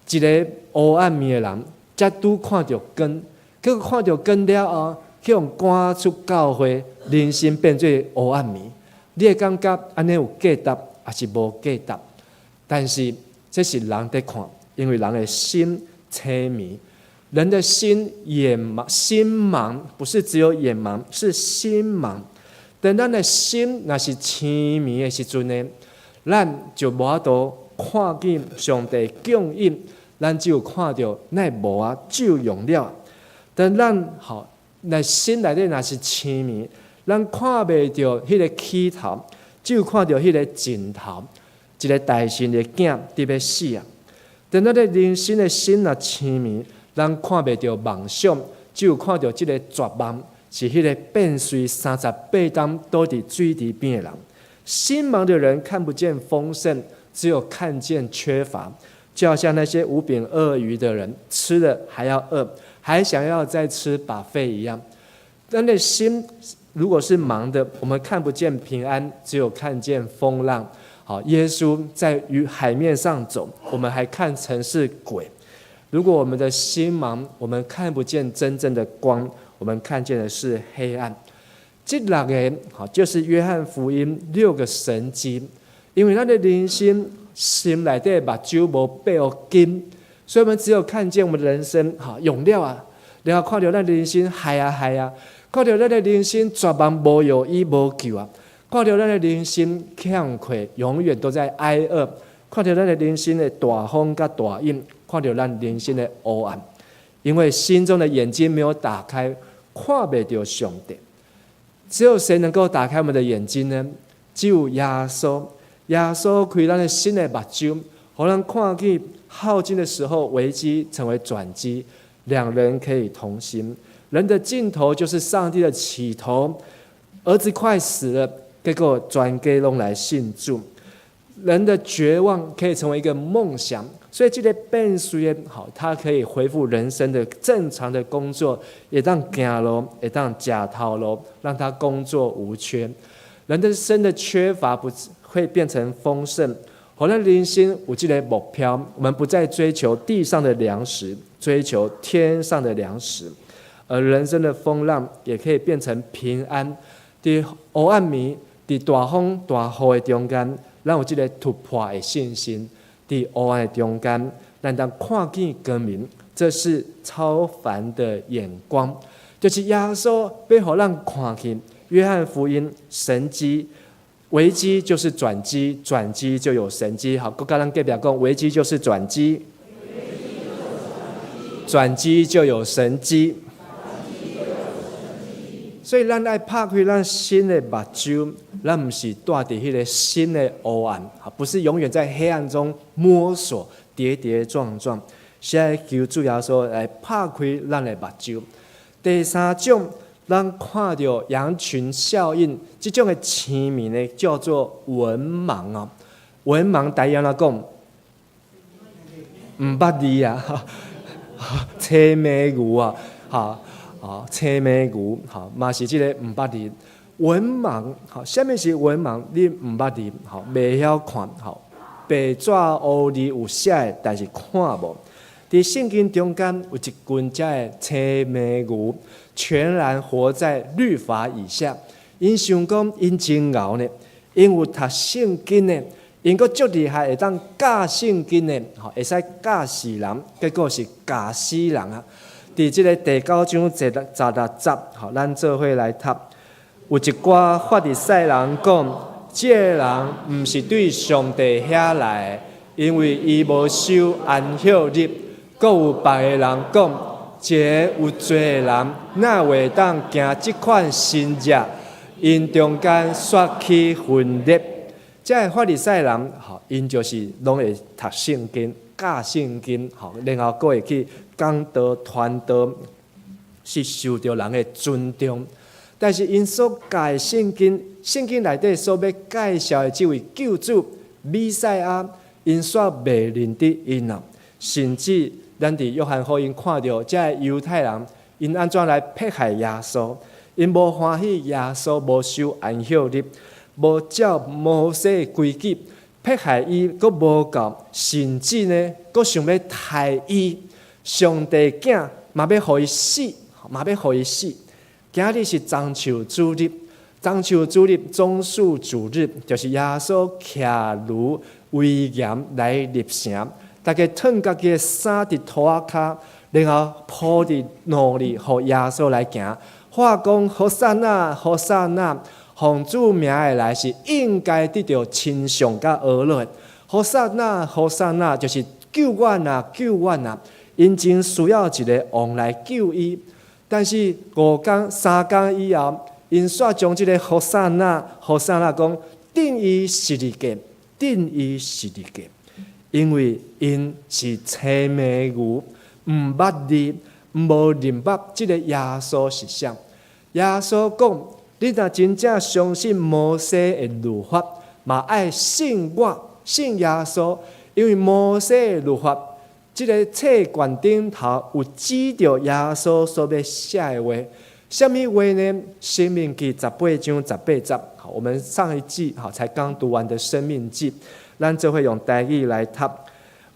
一个黑暗面的人，才拄看到根，结果看到根了后，去用赶出教会，人生变做黑暗面。你会感觉安尼有价值，还是无价值？但是这是人在看，因为人的心痴迷，人的心盲，不是只有眼盲，是心盲。等咱的心若是痴迷的时阵呢，咱就无法度看见上帝供应，咱只有看到那无啊就用了。等咱那心内底若是痴迷，咱看袂到迄个起头，只有看到迄个尽头。一个大神的囝伫要死啊！等咱的人生的心若痴迷，咱看袂到梦想，只有看到即个绝望，是迄个变碎38担倒伫水池边的人。心盲的人看不见丰盛，只有看见缺乏，就好像那些5饼2鱼的人，吃了还要饿，还想要再吃buffet一样。咱的心如果是盲的，我们看不见平安，只有看见风浪。耶稣在海面上走，我们还看成是鬼。如果我们的心盲，我们看不见真正的光，我们看见的是黑暗。这6个就是约翰福音6个神迹。因为咱的人心内底目睭无闭有金，所以我们只有看见我们的人生用了啊，然后看到咱的人生害啊，看到咱的人生绝望无有依无救啊。看到咱的人生欠亏，永远都在挨饿；看到咱的人生的大风甲大阴，看到咱人生的黑暗。因为心中的眼睛没有打开，看不到上帝。只有谁能够打开我们的眼睛呢？只有耶稣。耶稣开咱的心的目睭，让咱看见耗尽的时候，危机成为转机，两人可以同行。人的尽头就是上帝的起头。儿子快死了。结果全家拢来信主，人的绝望可以成为一个梦想，所以这个变碎的他可以恢复人生的正常的工作，也当行路，也当吃头路，让他工作无缺。人的生的缺乏不会变成丰盛，好让人生有这个目标，我们不再追求地上的粮食，追求天上的粮食，而人生的风浪也可以变成平安。在黑暗面。在大风大雨的中间，咱有这个突破的信心；在黑暗的中间，咱当看见光明。这是超凡的眼光，就是耶稣要让咱看见。约翰福音神迹，危机就是转机，转机就有神迹。好，我跟咱隔壁讲，危机就是转机，转机就有神迹。所以咱爱拍开咱心的目睭，咱不是住在迄个心的黑暗，不是永远在黑暗中摸索、跌跌撞撞。现在求主耶稣来拍开咱的目睭。第3种，咱看到羊群效应，这种的痴迷呢，叫做文盲啊。文盲台语怎讲？唔捌字啊，车马牛啊，车马牛，嘛是这个唔捌字。文盲，什么是文盲？你唔捌字，袂晓看，白纸黑字有写的，但是看无。伫圣经中间有一群遮的青眉牛，全然活在律法以下。因想讲因真熬呢，因有读圣经呢，因佫足厉害，会当教圣经呢，会使教世人，结果是教死人啊！伫即个第9章16节，咱做伙来读。有一寡法利赛人讲，这个人毋是对上帝遐来的，因为伊无守安息日。阁有别个人讲，这个有罪的人，哪会当行即款新约？因中间刷起分裂。这个法利赛人，因就是拢会读圣经、教圣经，然后阁会去讲道、传道，是受到人的尊重。但是因所教的圣经内底所要介绍的这位救主弥赛亚，因煞未认得因啊，甚至咱伫约翰福音看到，这个犹太人因安怎来迫害耶稣？因无欢喜耶稣无守安息日，无照摩西的规矩，迫害伊，阁无够，甚至呢，阁想要害伊。上帝囝嘛要互伊死，嘛要互伊死。今日是棕树主日，棕树主日、棕树主日，就是耶稣徛如威严来入城，大家脱家己的衫伫涂仔骹，然后铺伫路里，互耶稣来行。话讲何塞那，何塞那，奉主名的来是应该得到亲上甲呵乐。何塞那，何塞那，就是救阮啊，救阮啊！因真需要一个王来救伊。但是5天、3天以后，因煞将这个何塞那讲定伊12个，定伊12个，因为因是青眉牛，毋捌字，无认捌这个耶稣是啥。耶稣讲：你若真正相信摩西的律法，嘛爱信我，信耶稣，因为摩西的律法。这个册卷顶头有指着耶稣所要写的话，什么话呢？申命记18章18节。好，我们上一季才刚读完的申命记，咱就会用台语来读。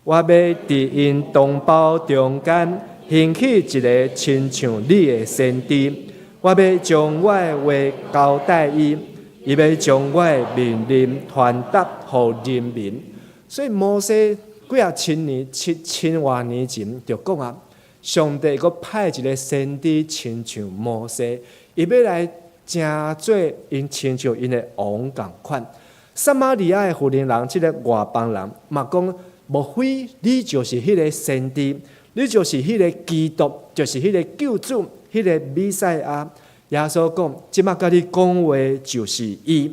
我要伫因同胞中间兴起一个亲像你的先知，我要将我的话交代伊，伊要将我的命令传达予人民。所以摩西。几啊千年、千多年前就讲啊，上帝佫派一个先知亲像摩西，伊要来正做因亲像因的王共款。撒玛利亚的妇人人，这个外邦人嘛讲，莫非你就是迄个先知，你就是迄个基督，就是迄个救主，迄个弥赛亚。耶稣讲，即马甲你讲话就是伊，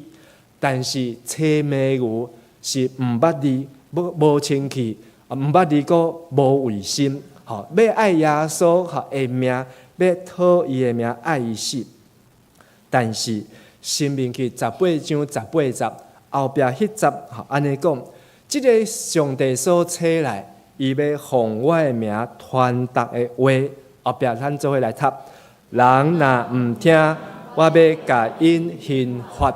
但是青眉牛是毋捌字。无清气，毋捌字个无卫生，要爱耶稣的命，要讨伊的命，爱伊死。但是申命记18章18节后壁迄节，安尼讲，即个上帝所册来，伊要奉我的名传达的话，后壁咱做伙来读。人若毋听，我要甲因刑罚。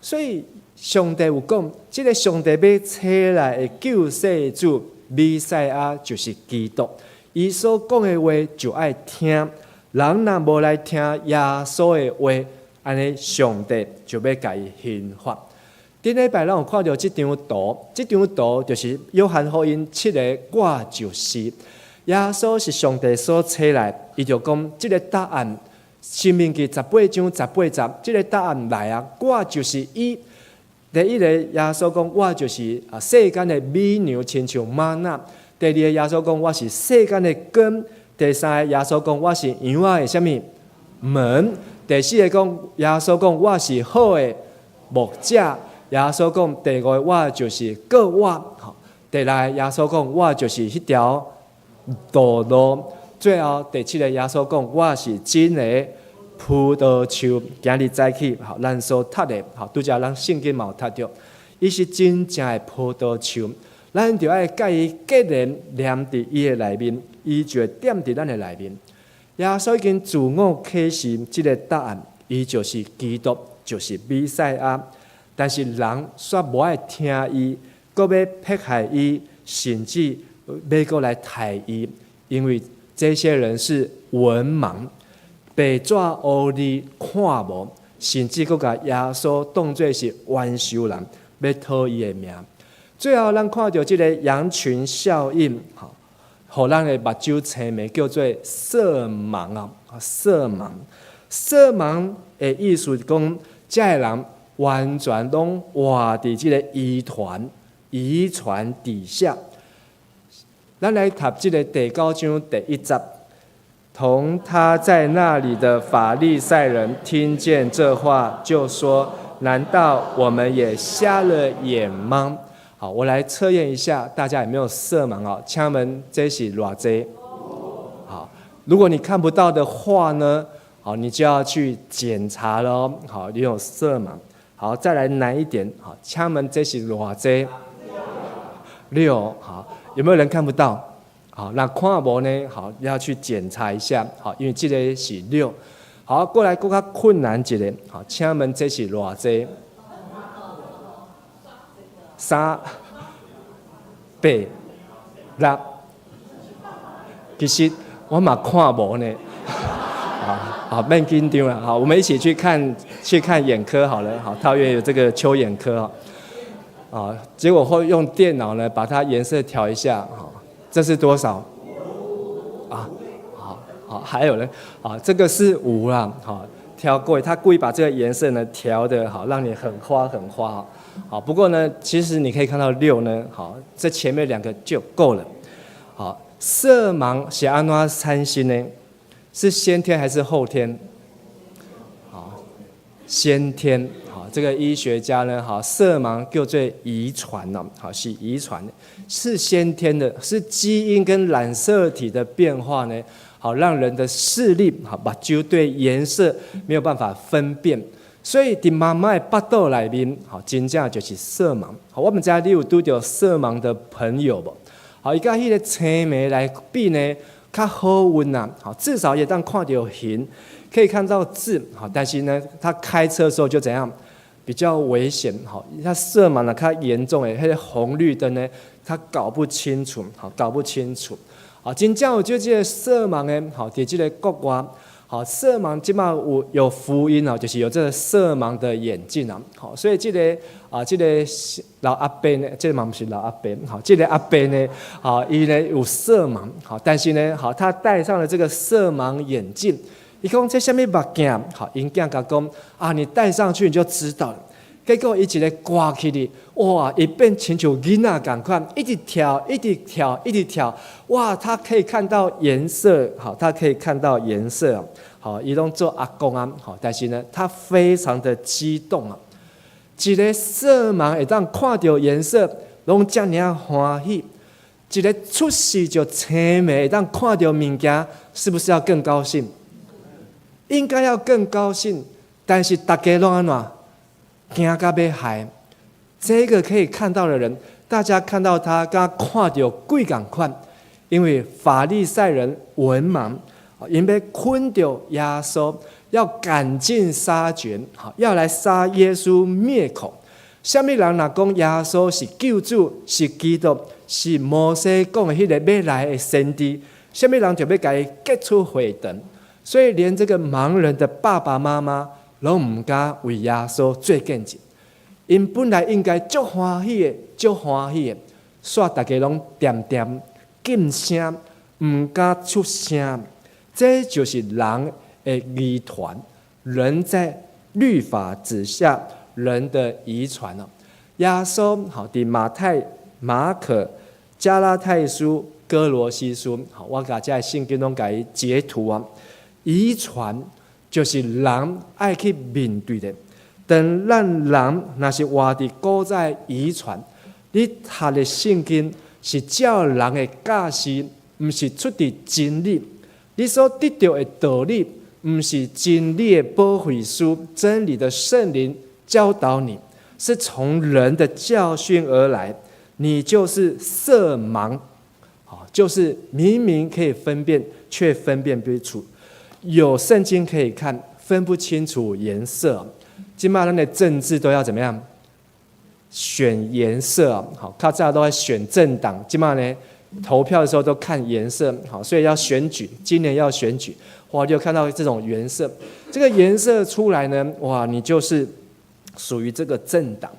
所以。上帝有讲，这个上帝要册来的救世主弥赛亚就是基督，伊所讲的话就爱听，人若无来听耶稣的话，安尼上帝就要甲伊刑罚。顶礼拜咱有看到这张图，这张图就是约翰福音7个我就是耶稣是上帝所册来，伊就讲这个答案，申命记18章18节，这个答案来啊，我就是伊。第一个耶稣讲，我就是世间的美牛，亲像玛纳。第二个耶稣讲，我是世间的根。第三个耶稣讲，我是羊仔的什么门。第四个讲，耶稣讲，我是好的牧者。耶稣讲，第五个我就是个我。第六个耶稣讲，我就是迄条道路。最后第七个耶稣讲，我是真的。葡萄树，今日早起，咱所读的，拄则咱圣经嘛有读着，伊是真正的葡萄树，咱就爱甲伊结连连伫伊的内面，伊就会踮伫咱的内面。耶稣已经自我启示即个答案，伊就是基督，就是弥赛亚。但是人煞无爱听伊，阁要迫害伊，甚至要过来抬伊，因为这些人是文盲，白纸黑字看无，甚至佫甲耶稣当作是冤仇人，要讨伊的命。最后，咱看到这个羊群效应，互咱的目睭青眉，叫做色盲啊！色盲，色盲的意思讲，这个人完全拢活伫这个遗传底下。咱来读这个第9章第1节，同他在那里的法利赛人听见这话，就说：难道我们也瞎了眼吗？好，我来测验一下，大家有没有色盲啊？请问这是偌济？好，如果你看不到的话呢，好，你就要去检查了哦。好，你有色盲。好，再来难一点。好，请问这是偌济？6。好，有没有人看不到？好，那看无呢？好，要去检查一下。好，因为这个是6。好，过来更较困难一个。好，请问这是偌济？3、8、6，其实我嘛看无呢。好，别紧张了。好，我们一起去看眼科好了。好，桃园有这个邱眼科啊。结果会用电脑呢把它颜色调一下。好，这是多少？好，还有呢。好，这个是5啦。好，调过，他故意把这个颜色呢调得好，让你很花。好，不过呢，其实你可以看到6呢，好，这前面2个就够了。好，色盲是安怎产生呢？是先天还是后天？好，先天。好，这个医学家呢，好，色盲叫做遗传哦，好，是遗传的，是先天的，是基因跟染色体的变化呢，好，让人的视力，好，目睭对颜色没有办法分辨。所以，伫妈妈的腹肚内面，好，真正就是色盲。好，我们知你有拄到色盲的朋友无？好，伊甲迄个青眉来比呢，较好运啊。好，至少也当看到形，可以看到字。好，但是呢，他开车的时候就怎样，比较危险。好，他色盲呢，较严重诶，迄个红绿灯呢，他搞不清楚。好，搞不清楚。好，真正有这个色盲诶，好，伫这个国外。好，色盲即马有福音啊，就是有这个色盲的眼镜啊。好，所以这个老阿伯呢，这个嘛不是老阿伯，好，这个阿伯呢，好，伊呢有色盲，好，但是呢，好，他戴上了这个色盲眼镜，伊讲这什么目镜？好，因囝甲讲啊，你戴上去你就知道了。结果伊一个挂起哩，哇！伊变亲像囡仔同款，一直跳，哇！他可以看到颜色，好，他可以看到颜色，好，伊拢做阿公啊，好，但是呢，他非常的激动啊！一个色盲会当看到颜色，拢遮尔欢喜；一个出世就青眉会当看到物件，是不是要更高兴？应该要更高兴，但是大家拢安怎？惊到要害，这个可以看到的人，大家看到他，跟他看到鬼同款，因为法利赛人文盲，因要困到耶稣，要赶尽杀绝，要来杀耶稣灭口。什么人若讲耶稣是救主，是基督，是摩西讲的迄个要来的先知，什么人就要甲伊结出火灯。所以连这个盲人的爸爸妈妈，拢唔敢为耶稣做见证，因本来应该足欢喜的，煞大家拢点禁声，唔敢出声。这就是人的遗传，人在律法之下，人的遗传哦。耶稣好，伫马太、马可、加拉太书、哥罗西书，好，我甲这圣经拢甲伊截图啊，遗传。就是人爱去面对的。等咱人若是活伫古早遗传，你读的圣经是照人的教示，不是出自真理。你所得到的道理，不是真理的保惠师、真理的圣灵教导你，是从人的教训而来。你就是色盲，就是明明可以分辨，却分辨不出。有圣经可以看，分不清楚颜色。今嘛，咱的政治都要怎么样？选颜色，好，较早都要选政党。今嘛呢，投票的时候都看颜色，好，所以要选举，今年要选举，哇，就看到这种颜色，这个颜色出来呢，哇，你就是属于这个政党。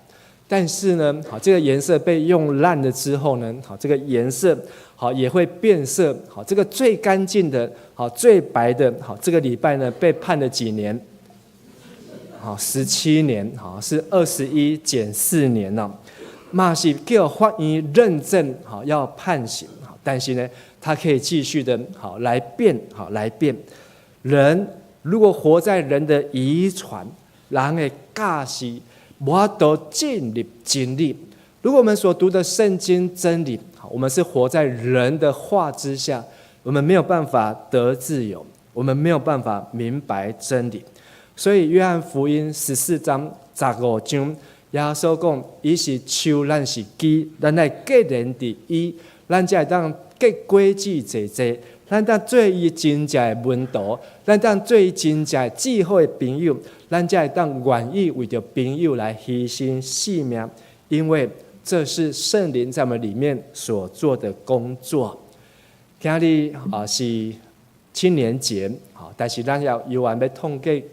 但是呢，好，这个颜色被用烂了之后呢，好，这个颜色好也会变色，好，这个最干净的，好最白的，好，这个礼拜呢被判了几年？好，17年，好是21减4年了，嘛是叫法院认证，好要判刑，好，但是呢，他可以继续的，好来变，好来变。人如果活在人的遗传，人的假是。我都尽力尽力。如果我们所读的圣经真理，我们是活在人的话之下，我们没有办法得自由，我们没有办法明白真理。所以约翰福音14章15章，耶稣讲：伊是树，咱是枝，咱来结连伫伊，咱才会当结果子济济。咱当做伊真正的门徒，咱当做伊真正的至好的朋友，咱才会当愿意为着朋友来牺牲性命，因为这是圣灵在我们里面所做的工作。今日是青年节，但是咱要有完要统计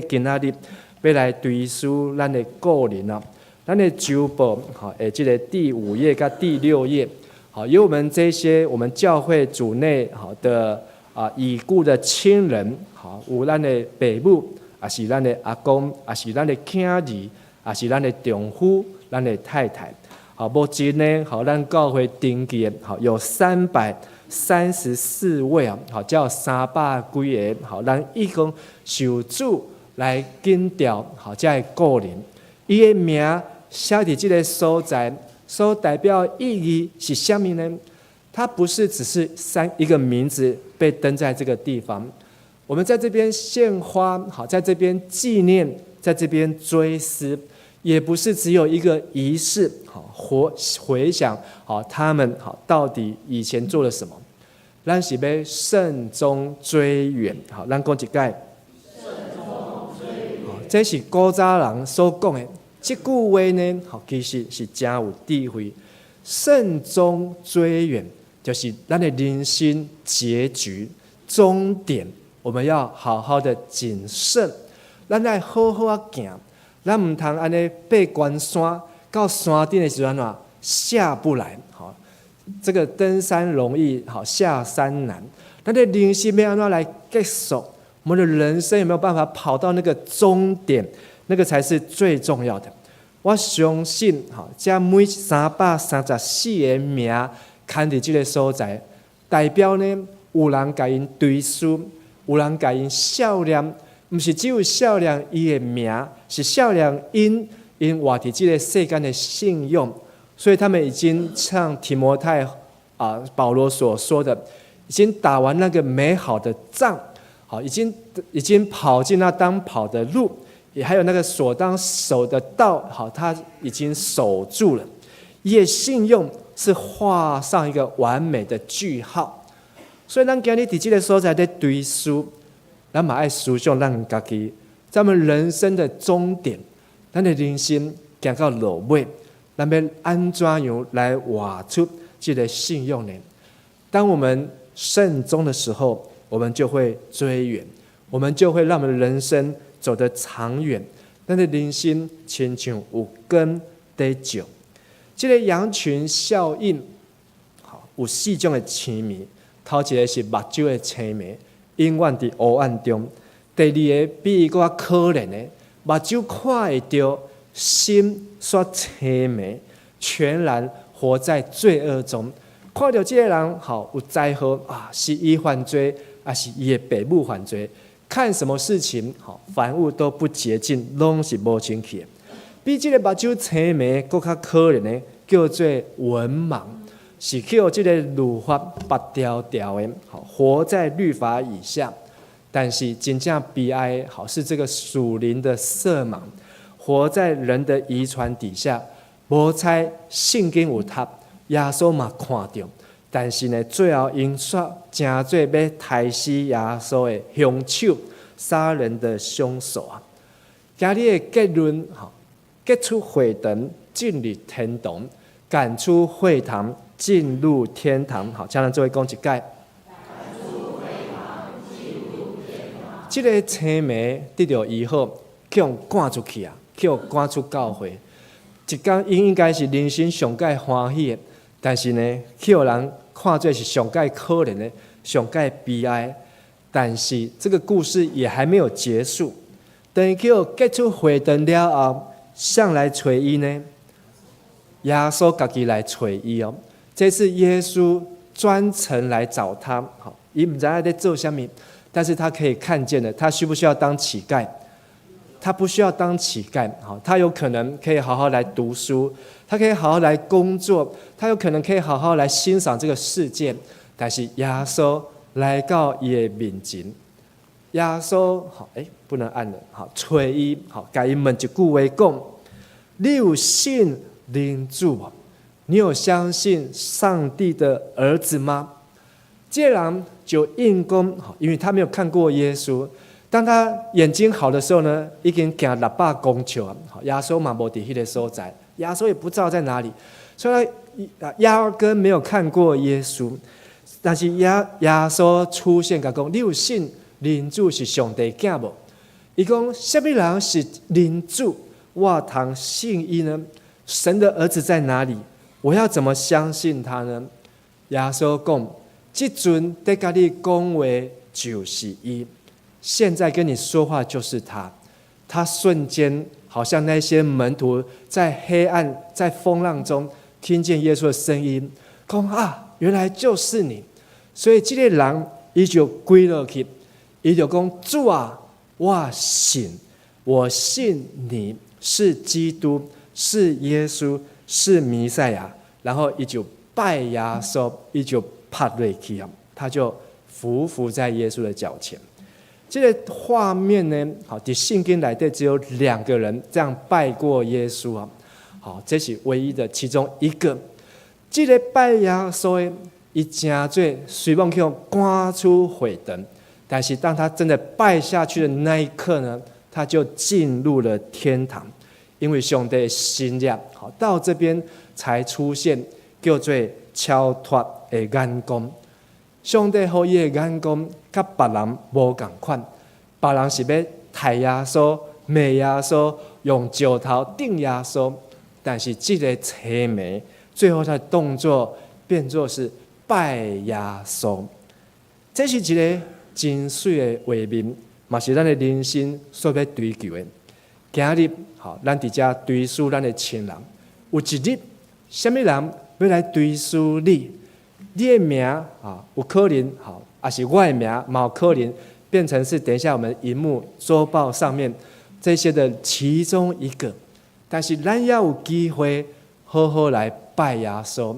今仔日要来追思咱的故人啊，咱的周报这个第5页跟第6页。好，有我们这些我们教会主内好的已故的亲人，好，有咱的爸母，也是咱的阿公，也是咱的囝儿，也是咱的丈夫，咱的太太。好，目前呢，好，咱教会登记好有334位啊，好叫300几个，好，咱一共受主来紧调，好，这个故人，伊的名写伫这个所在。所代表意义是什么呢？它不是只是一个名字被登在这个地方，我们在这边献花，好，在这边纪念，在这边追思，也不是只有一个仪式，好回想，好他们好到底以前做了什么，咱是要慎终追远，好，咱讲一解，这是古早人所讲的。这句话呢，其实是真有智慧。慎终追远，就是咱的人生结局终点，我们要好好的谨慎，咱来好好啊行，咱唔通安尼爬关山，到山顶的时阵啊下不来。好，这个登山容易，好下山难。咱的人生要安怎来结束？我们的人生有没有办法跑到那个终点？那个才是最重要的。我相信，这每334个名看伫这个所在，代表呢有人甲因追思，有人甲因孝念，不是只有孝念伊的名，是孝念因活伫这个世间的信用。所以他们已经像提摩太保罗所说的，已经打完那个美好的仗，好，已经跑进那当跑的路。也还有那个所当守的道，好，他已经守住了。也信用是画上一个完美的句号。所以咱今日伫这个所在在追思，咱嘛爱思想咱家己，在我们人生的终点，咱的人生行到落尾，咱要安怎样来活出这个信用呢？当我们慎终的时候，我们就会追远，我们就会让我们的人生走得长远，咱的人生亲像有根在种。这个羊群效应，好有4种的青苗，头一个是目睭的青苗，永远伫黑暗中；第二个比伊更可怜的，目睭看会到，心却青苗，全然活在罪恶中。看到这个人好有灾祸是伊犯罪，还是伊的父母犯罪？看什么事情，凡物都不洁净，拢是无清气的。比这个目睭青苗更较可怜的，叫做文盲，是叫这个律法白条条的，活在律法以下。但是真正悲哀，是这个属灵的色盲，活在人的遗传底下。无猜圣经有读，耶稣嘛看到。但是呢，最后因煞真做要杀死耶稣的凶手、杀人的凶手啊！今日的结论，结出会堂进入天堂，赶出会堂进入天堂。好，请咱做位讲一解。这个青梅得到医好，去互赶出去啊，去互赶出教会。一天因应该是人生上界欢喜的，但是呢，去互人看作是上界可怜的、上界悲哀。但是这个故事也还没有结束。等伊去互结束会堂了后，谁来找伊呢？耶稣家己来找伊哦。这次耶稣专程来找他，好，伊唔知道在做什么。但是他可以看见的，他需不需要当乞丐？他不需要当乞丐，好，他有可能可以好好来读书，他可以好好来工作，他有可能可以好好来欣赏这个世界。但是耶稣来到伊的面前，耶稣好，不能按了，好，找伊，好，甲伊问一句话讲：你有信灵主吗？你有相信上帝的儿子吗？这人就应讲，因为他没有看过耶稣。当他眼睛好的时候呢，已经行600公尺啊，耶稣嘛无伫迄个所在，耶稣也不知道在哪里，所以他压根没有看过耶稣。但是耶稣出现，甲讲：你有信灵主是上帝囝无？伊讲：什么人是灵主？我通信伊呢？神的儿子在哪里？我要怎么相信他呢？耶稣讲。这阵在跟你讲话就是伊，现在跟你说话就是他。他瞬间好像那些门徒在黑暗、在风浪中听见耶稣的声音，讲啊，原来就是你。所以这个人伊就跪落去，伊就讲：主啊，我信你是基督，是耶稣，是弥赛亚。然后伊就拜耶稣，伊就趴落去啊，他就匍匐在耶稣的脚前。这个画面呢，好，在圣经内底只有2个人这样拜过耶稣啊。好，这是唯一的其中一个。这个拜耶稣的，伊真做随便去赶出会堂，但是当他真的拜下去的那一刻呢，他就进入了天堂，因为上帝的心意，好，到这边才出现叫做超脱的眼光。上帝予伊的眼光甲别人无同款，别人是要抬耶稣、骂耶稣、用石头钉耶稣，但是这个青梅最后他的动作变作是拜耶稣。这是一个真水的画面，嘛是咱的人生所要追求的。今日好，咱伫遮追思咱的亲人，有一日，什么人要来追思你？你的名啊，有可能好，还是我的名，嘛有可能变成是等一下我们荧幕周报上面这些的其中一个。但是咱也有机会好好来拜耶稣，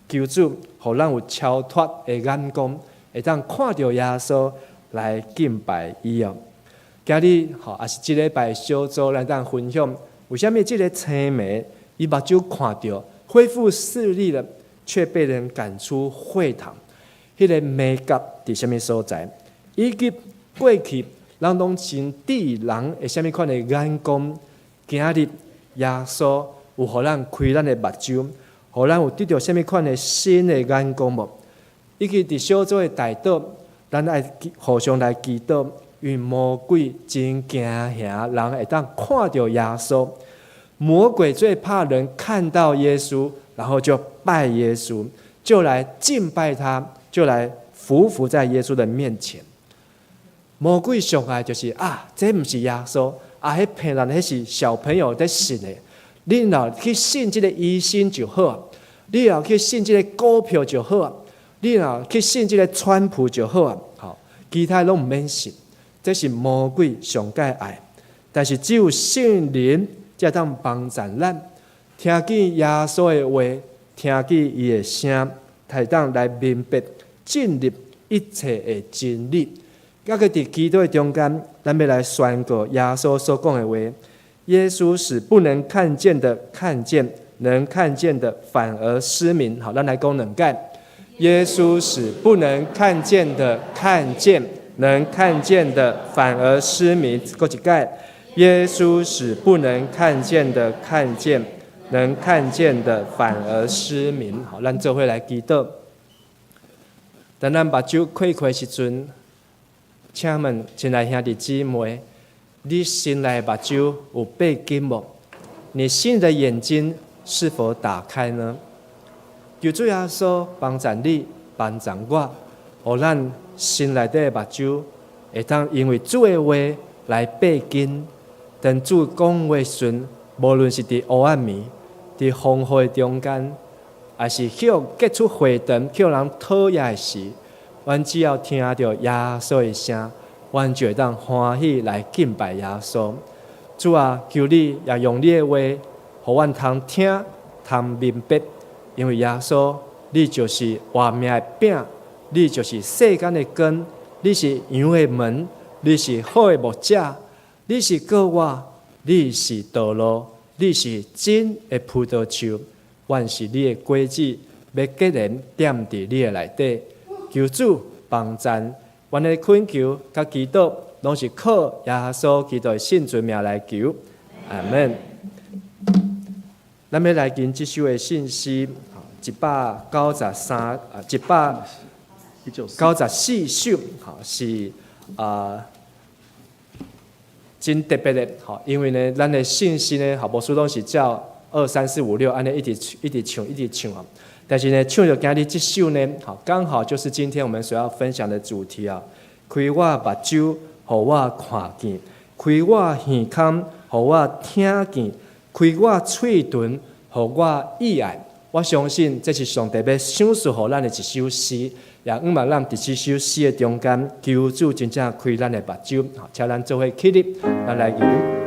求主互咱有超脱的眼光，会当看到耶稣来敬拜伊哦。今日好，也是这礼拜小组来当分享，为什么这个青梅伊目睭看到恢复视力了？却被人赶出会堂。迄个美角伫什么所在？以及过去人拢真对人会什么款的眼光？今日耶稣有互咱开咱的目睭，互咱有得到什么款的新的眼光无？以及伫小组的代祷，咱爱互相来祈祷，因为魔鬼真惊吓人会当看到耶稣。魔鬼最怕人看到耶稣，然后就拜耶稣，就来敬拜他，就来匍匐在耶稣的面前。魔鬼上来就是啊，这不是耶稣啊，迄骗人，迄是小朋友在信的。你若去信这个医生就好，你若去信这个股票就好，你若去信这个川普就好啊。好，其他拢唔免信，这是魔鬼上界爱。但是只有圣灵才当帮助咱，听见耶稣的话，听见伊的声，才当来明白进入一切的真理。甲个伫基督的中间，咱要来宣告耶稣所讲的话。耶稣使不能看见的看见，能看见的反而失明。好，咱来讲两解。耶稣使不能看见的看见，能看见的反而失明。过一解。耶稣使不能看见的看见，能看见的反而失明。好，咱做伙来祈祷。当咱目睭开开时阵，请问亲爱兄弟姊妹，你心内目睭有闭紧无？你心里的眼睛是否打开呢？求主耶稣帮助你，帮助我，互咱心内底的目睭会当因为主的话来闭紧。当主讲话时，无论是伫黑暗暝、伫风雨中间，还是向结出回灯、向人讨厌的时，阮只要听到耶稣的声，阮就会当欢喜来敬拜耶稣。主啊，求你也用你的话，互阮通听、通明白。因为耶稣，你就是活命的饼，你就是世间的根，你是羊的门，你是好的牧者，你是告我，你是道路，你是真的葡萄树，阮是你的果子，要结然踮伫你的内底。求主帮助，阮的恳求甲祈祷，拢是靠耶稣基督的圣尊名来求，阿门。咱要来念这首的信息194首，是真特别的，因为呢，咱的信息呢，无数拢是照2、3、4、5、6安尼一直唱。但是呢，唱到今日这首呢，刚好就是今天我们所要分享的主题啊。开我目睭，互我看见；开我耳孔，互我听见；开我嘴唇，互我意爱。我相信这是上帝要赏赐予咱的一首诗，也希望咱伫这首诗的中间，求主真正开咱的目睭。请咱做伙起立，咱来念。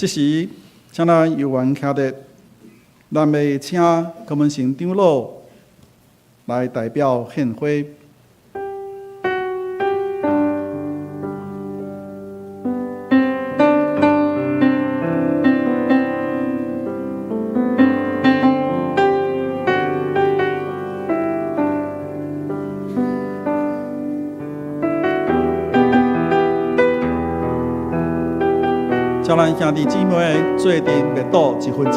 这时，请咱游园徛的，咱要请高文成长老来代表献花。兄弟姊妹做阵默祷1分钟。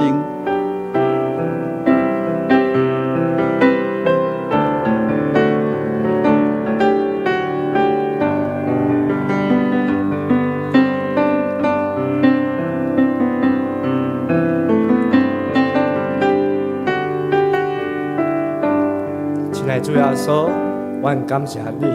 亲爱的主耶稣，阮感谢你。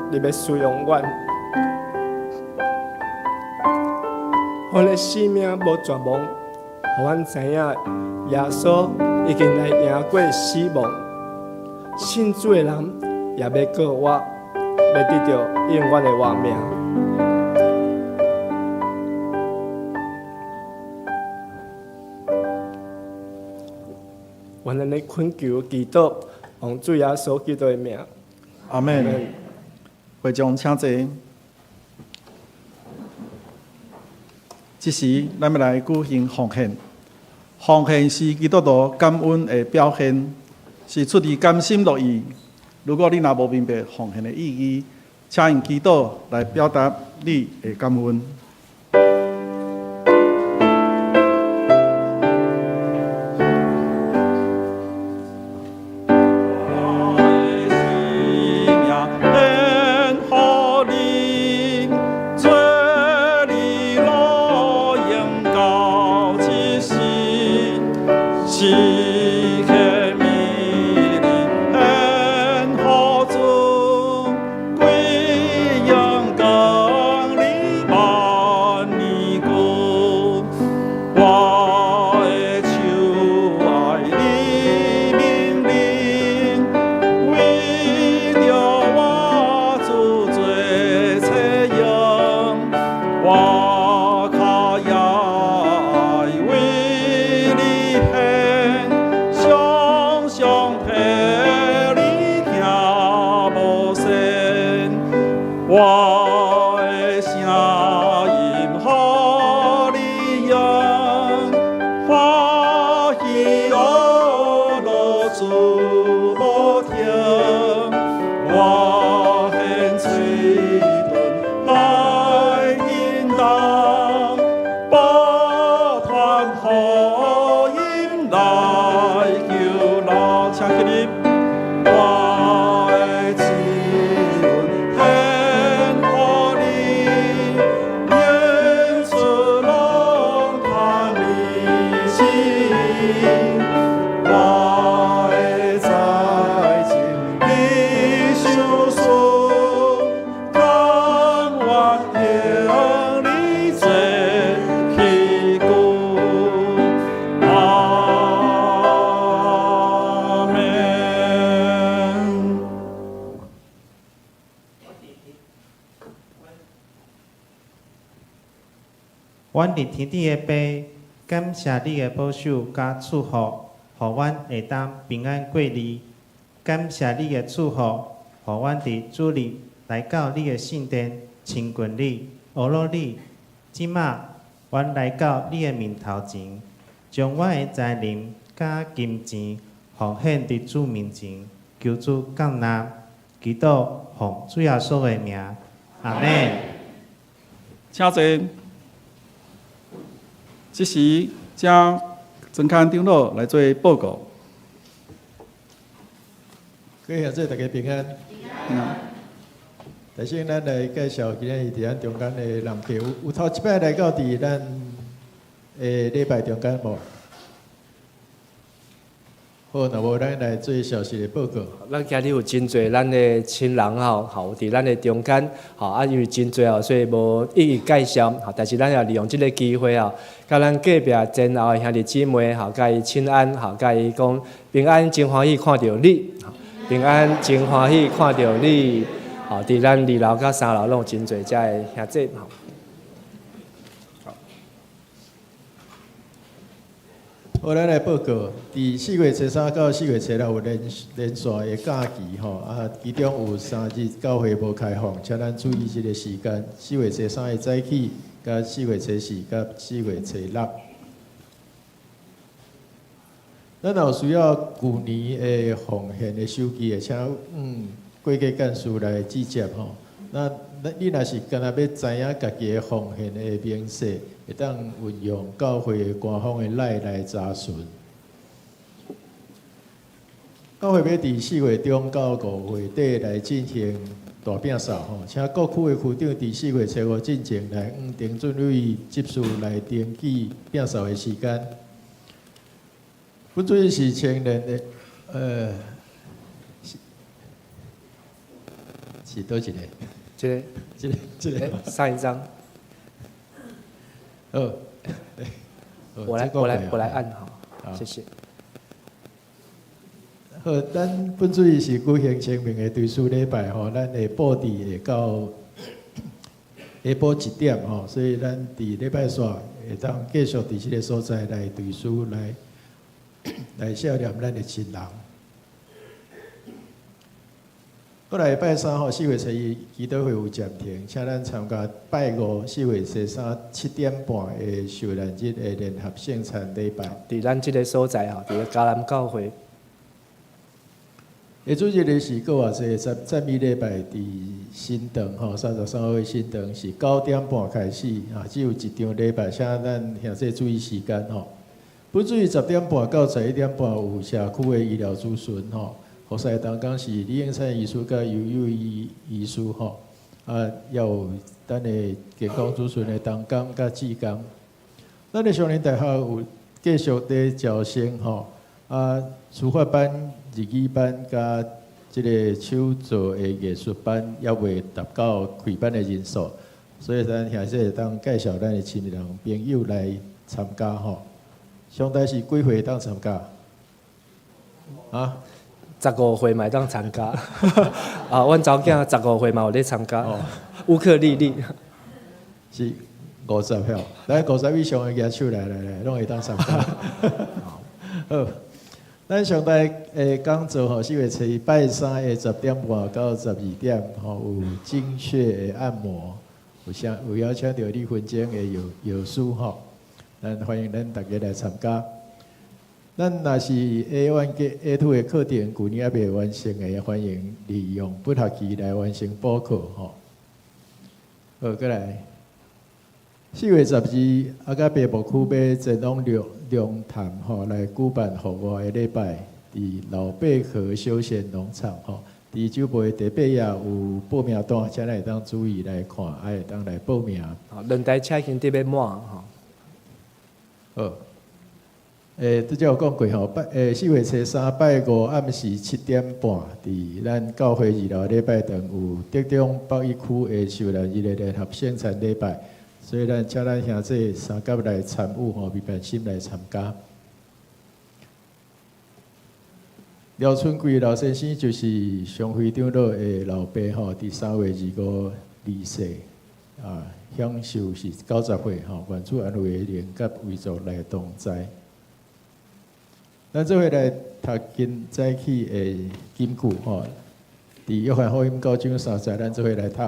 你要使用阮，阮的生命无绝望，互阮知影耶稣已经来赢过死亡。信主的人也要过我，要得到永远的活命。阮安尼恳求祈祷，奉主耶稣基督的名。阿门。会众请坐。这时，咱要来举行奉献。奉献是基督徒感恩的表现，是出于甘心乐意。如果你若无明白奉献的意义，请用祈祷来表达你的感恩。我的声音予你用，欢喜哦落主无停，我献嘴唇来应当，保团福音来求老，请起立。阮伫天顶的爸，感谢你的保守甲祝福，互阮会当平安过日。感谢你的祝福，互阮伫主里来到你的圣殿，亲近你、学罗你。即马，阮来到你的面头前，将阮的财灵甲金钱奉献伫主面前，求主降纳，祈祷奉主耶稣的名，阿门。请坐。这时，请曾刊长老来做报告。各位兄弟，大家平安。平安。首先，咱来介绍今日伫咱中间的人客，有头一摆来到伫咱礼拜中间无？好，那无咱来做消息的报告。咱今日有真侪咱的亲人吼，伫咱的中间吼，因为真侪吼，所以无一一介绍吼。但是咱要利用即个机会吼，甲咱隔壁前后的兄弟姊妹吼，甲伊请安吼，甲伊讲平安真欢喜看到你，平安真欢喜看到你。吼，伫咱2楼甲3楼拢有真侪遮的兄弟吼。好，咱来报告，伫4月初3到4月初6有连续的假期吼，其中有3日教会无开放，请咱注意这个时间：4月初3的早起，甲4月初4甲4月初6。咱有需要旧年的奉献的收据的，请贵家干事来指接吼。那你若是干那要知影家己的奉献的明细，会当运用教会的官方的赖来查询。教会要伫4月中到5月底来进行大摒扫吼，请各区的区长伫4月初5进前来丁准委执事来登记摒扫的时间。本水是青年的，是倒一个？这个。上一张。我来按好，谢谢。好，咱本水是举行清明的追思礼拜吼，咱下晡会到下晡1点吼，所以咱伫礼拜煞会当继续伫这个所在来追思来孝念咱的亲人。过来拜3吼，4月初1祈祷会有暂停，请咱参加拜5 4月初3 7点半的受难日的联合圣餐礼拜。伫咱即个所在吼，伫嘉南教会。下主日的是搁偌济赞美礼拜伫新堂吼，33号的新堂是9点半开始，只有一场礼拜，请咱兄弟注意时间吼。本水10点半到11点半有社区的医疗咨询吼。服侍当讲是李永山医师甲尤友医师吼，也有咱的健康咨询的当讲甲志工。咱的少年大学有继续在招生吼，书法班、日语班甲即个手作的艺术班也未达到开班的人数，所以咱现在会当介绍咱的亲人朋友来参加吼。上台是几岁当参加？ 15岁嘛当参加，阮查某囝15岁嘛有咧参加，乌克丽丽是50票，来50以上的举手来，拢会当参加。好，咱上台讲座吼，4月初1拜3的10点半到12点吼，有精血的按摩，有邀请到李芬珍的药师吼，咱欢迎咱大家来参加。 咱若是 A1 跟 A2 的课程，旧年还未完成的，欢迎利用本学期来完成补课吼。好，过来4月12，甲北部区要前往龙潭吼来举办户外的礼拜，伫老贝河休闲农场吼。伫酒杯第8页有报名单，请来当注意来看，会当来报名。轮台车已经得要满吼。好。 拄则有讲过吼，4月初3拜5暗时7点半，伫咱教会2楼礼拜堂有德中北一区的受难日的联合圣餐礼拜，所以咱请咱兄弟三甲来参与吼，未办心来参加。廖春贵老先生就是上会长老的老爸吼，伫3月25离世，享受是90岁吼，愿主安慰灵甲遗族来同在。 咱做伙来读今早起的金句吼，伫约翰福音9章30，咱做伙来读。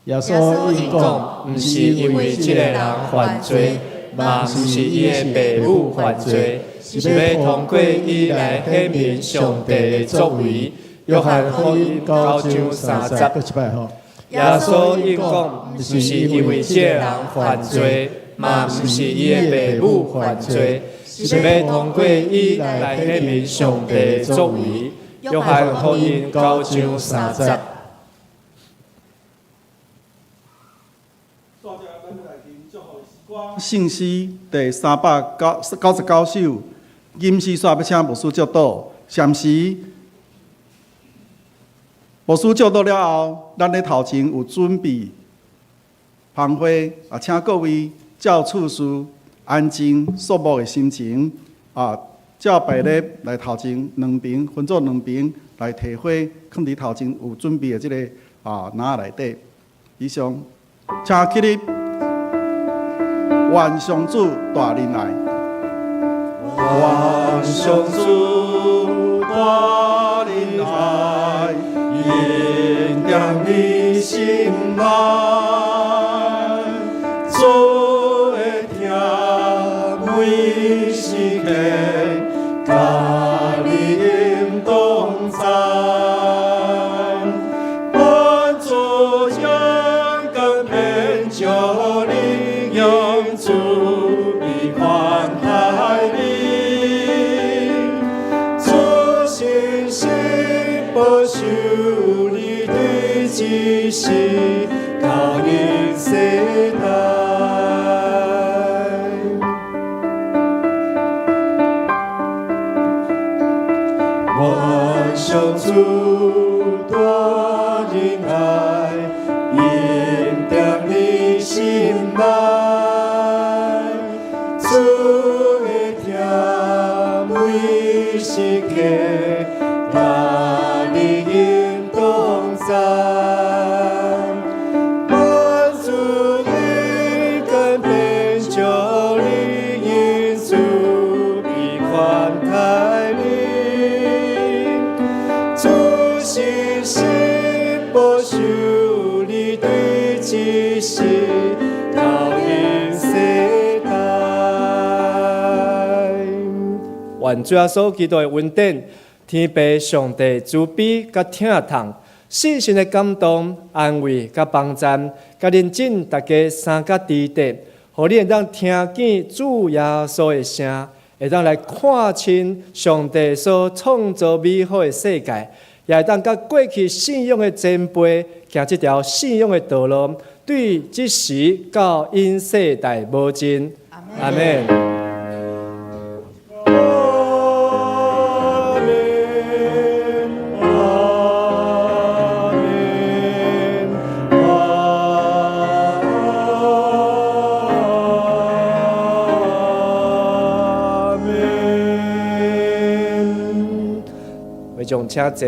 耶稣应讲，毋是因为这个人犯罪，嘛毋是伊的父母犯罪，是要通过伊来显明上帝的作为。约翰福音9章30，搁一摆吼。耶稣应讲，毋是因为这个人犯罪，嘛毋是伊的父母犯罪。 是要通过伊来显明上帝的作为。约翰福音9章30。圣诗第399首，吟诗煞要请牧师教导，暂时牧师教导了后，咱咧头前有准备芳花，也请各位照次序安静肃穆的心情，照排列来头前两边分做两边来提花，放伫头前有准备的这个篮内底。以上，请起立，愿上主大仁爱。愿上主大仁爱，应验你心内，做会听每时刻，甲你应同在，帮助将根变就你用主以宽海里。保守你对指示，到永世代。愿上主大仁爱，应验你心内，主会听每时刻。你应同在，满足你根本就你因主以宽待你，主心心保守你对指示，到永世代。愿主耶稣基督的恩典。天父上帝慈悲甲疼痛，细心的感动、安慰甲帮赞，甲认真大家三甲知地，互你会当听见主耶稣的声，会当来看清上帝所创造美好的世界，也会当甲过去信仰的前辈行这条信仰的道路，对即时到因世代无尽。阿们。会众请坐。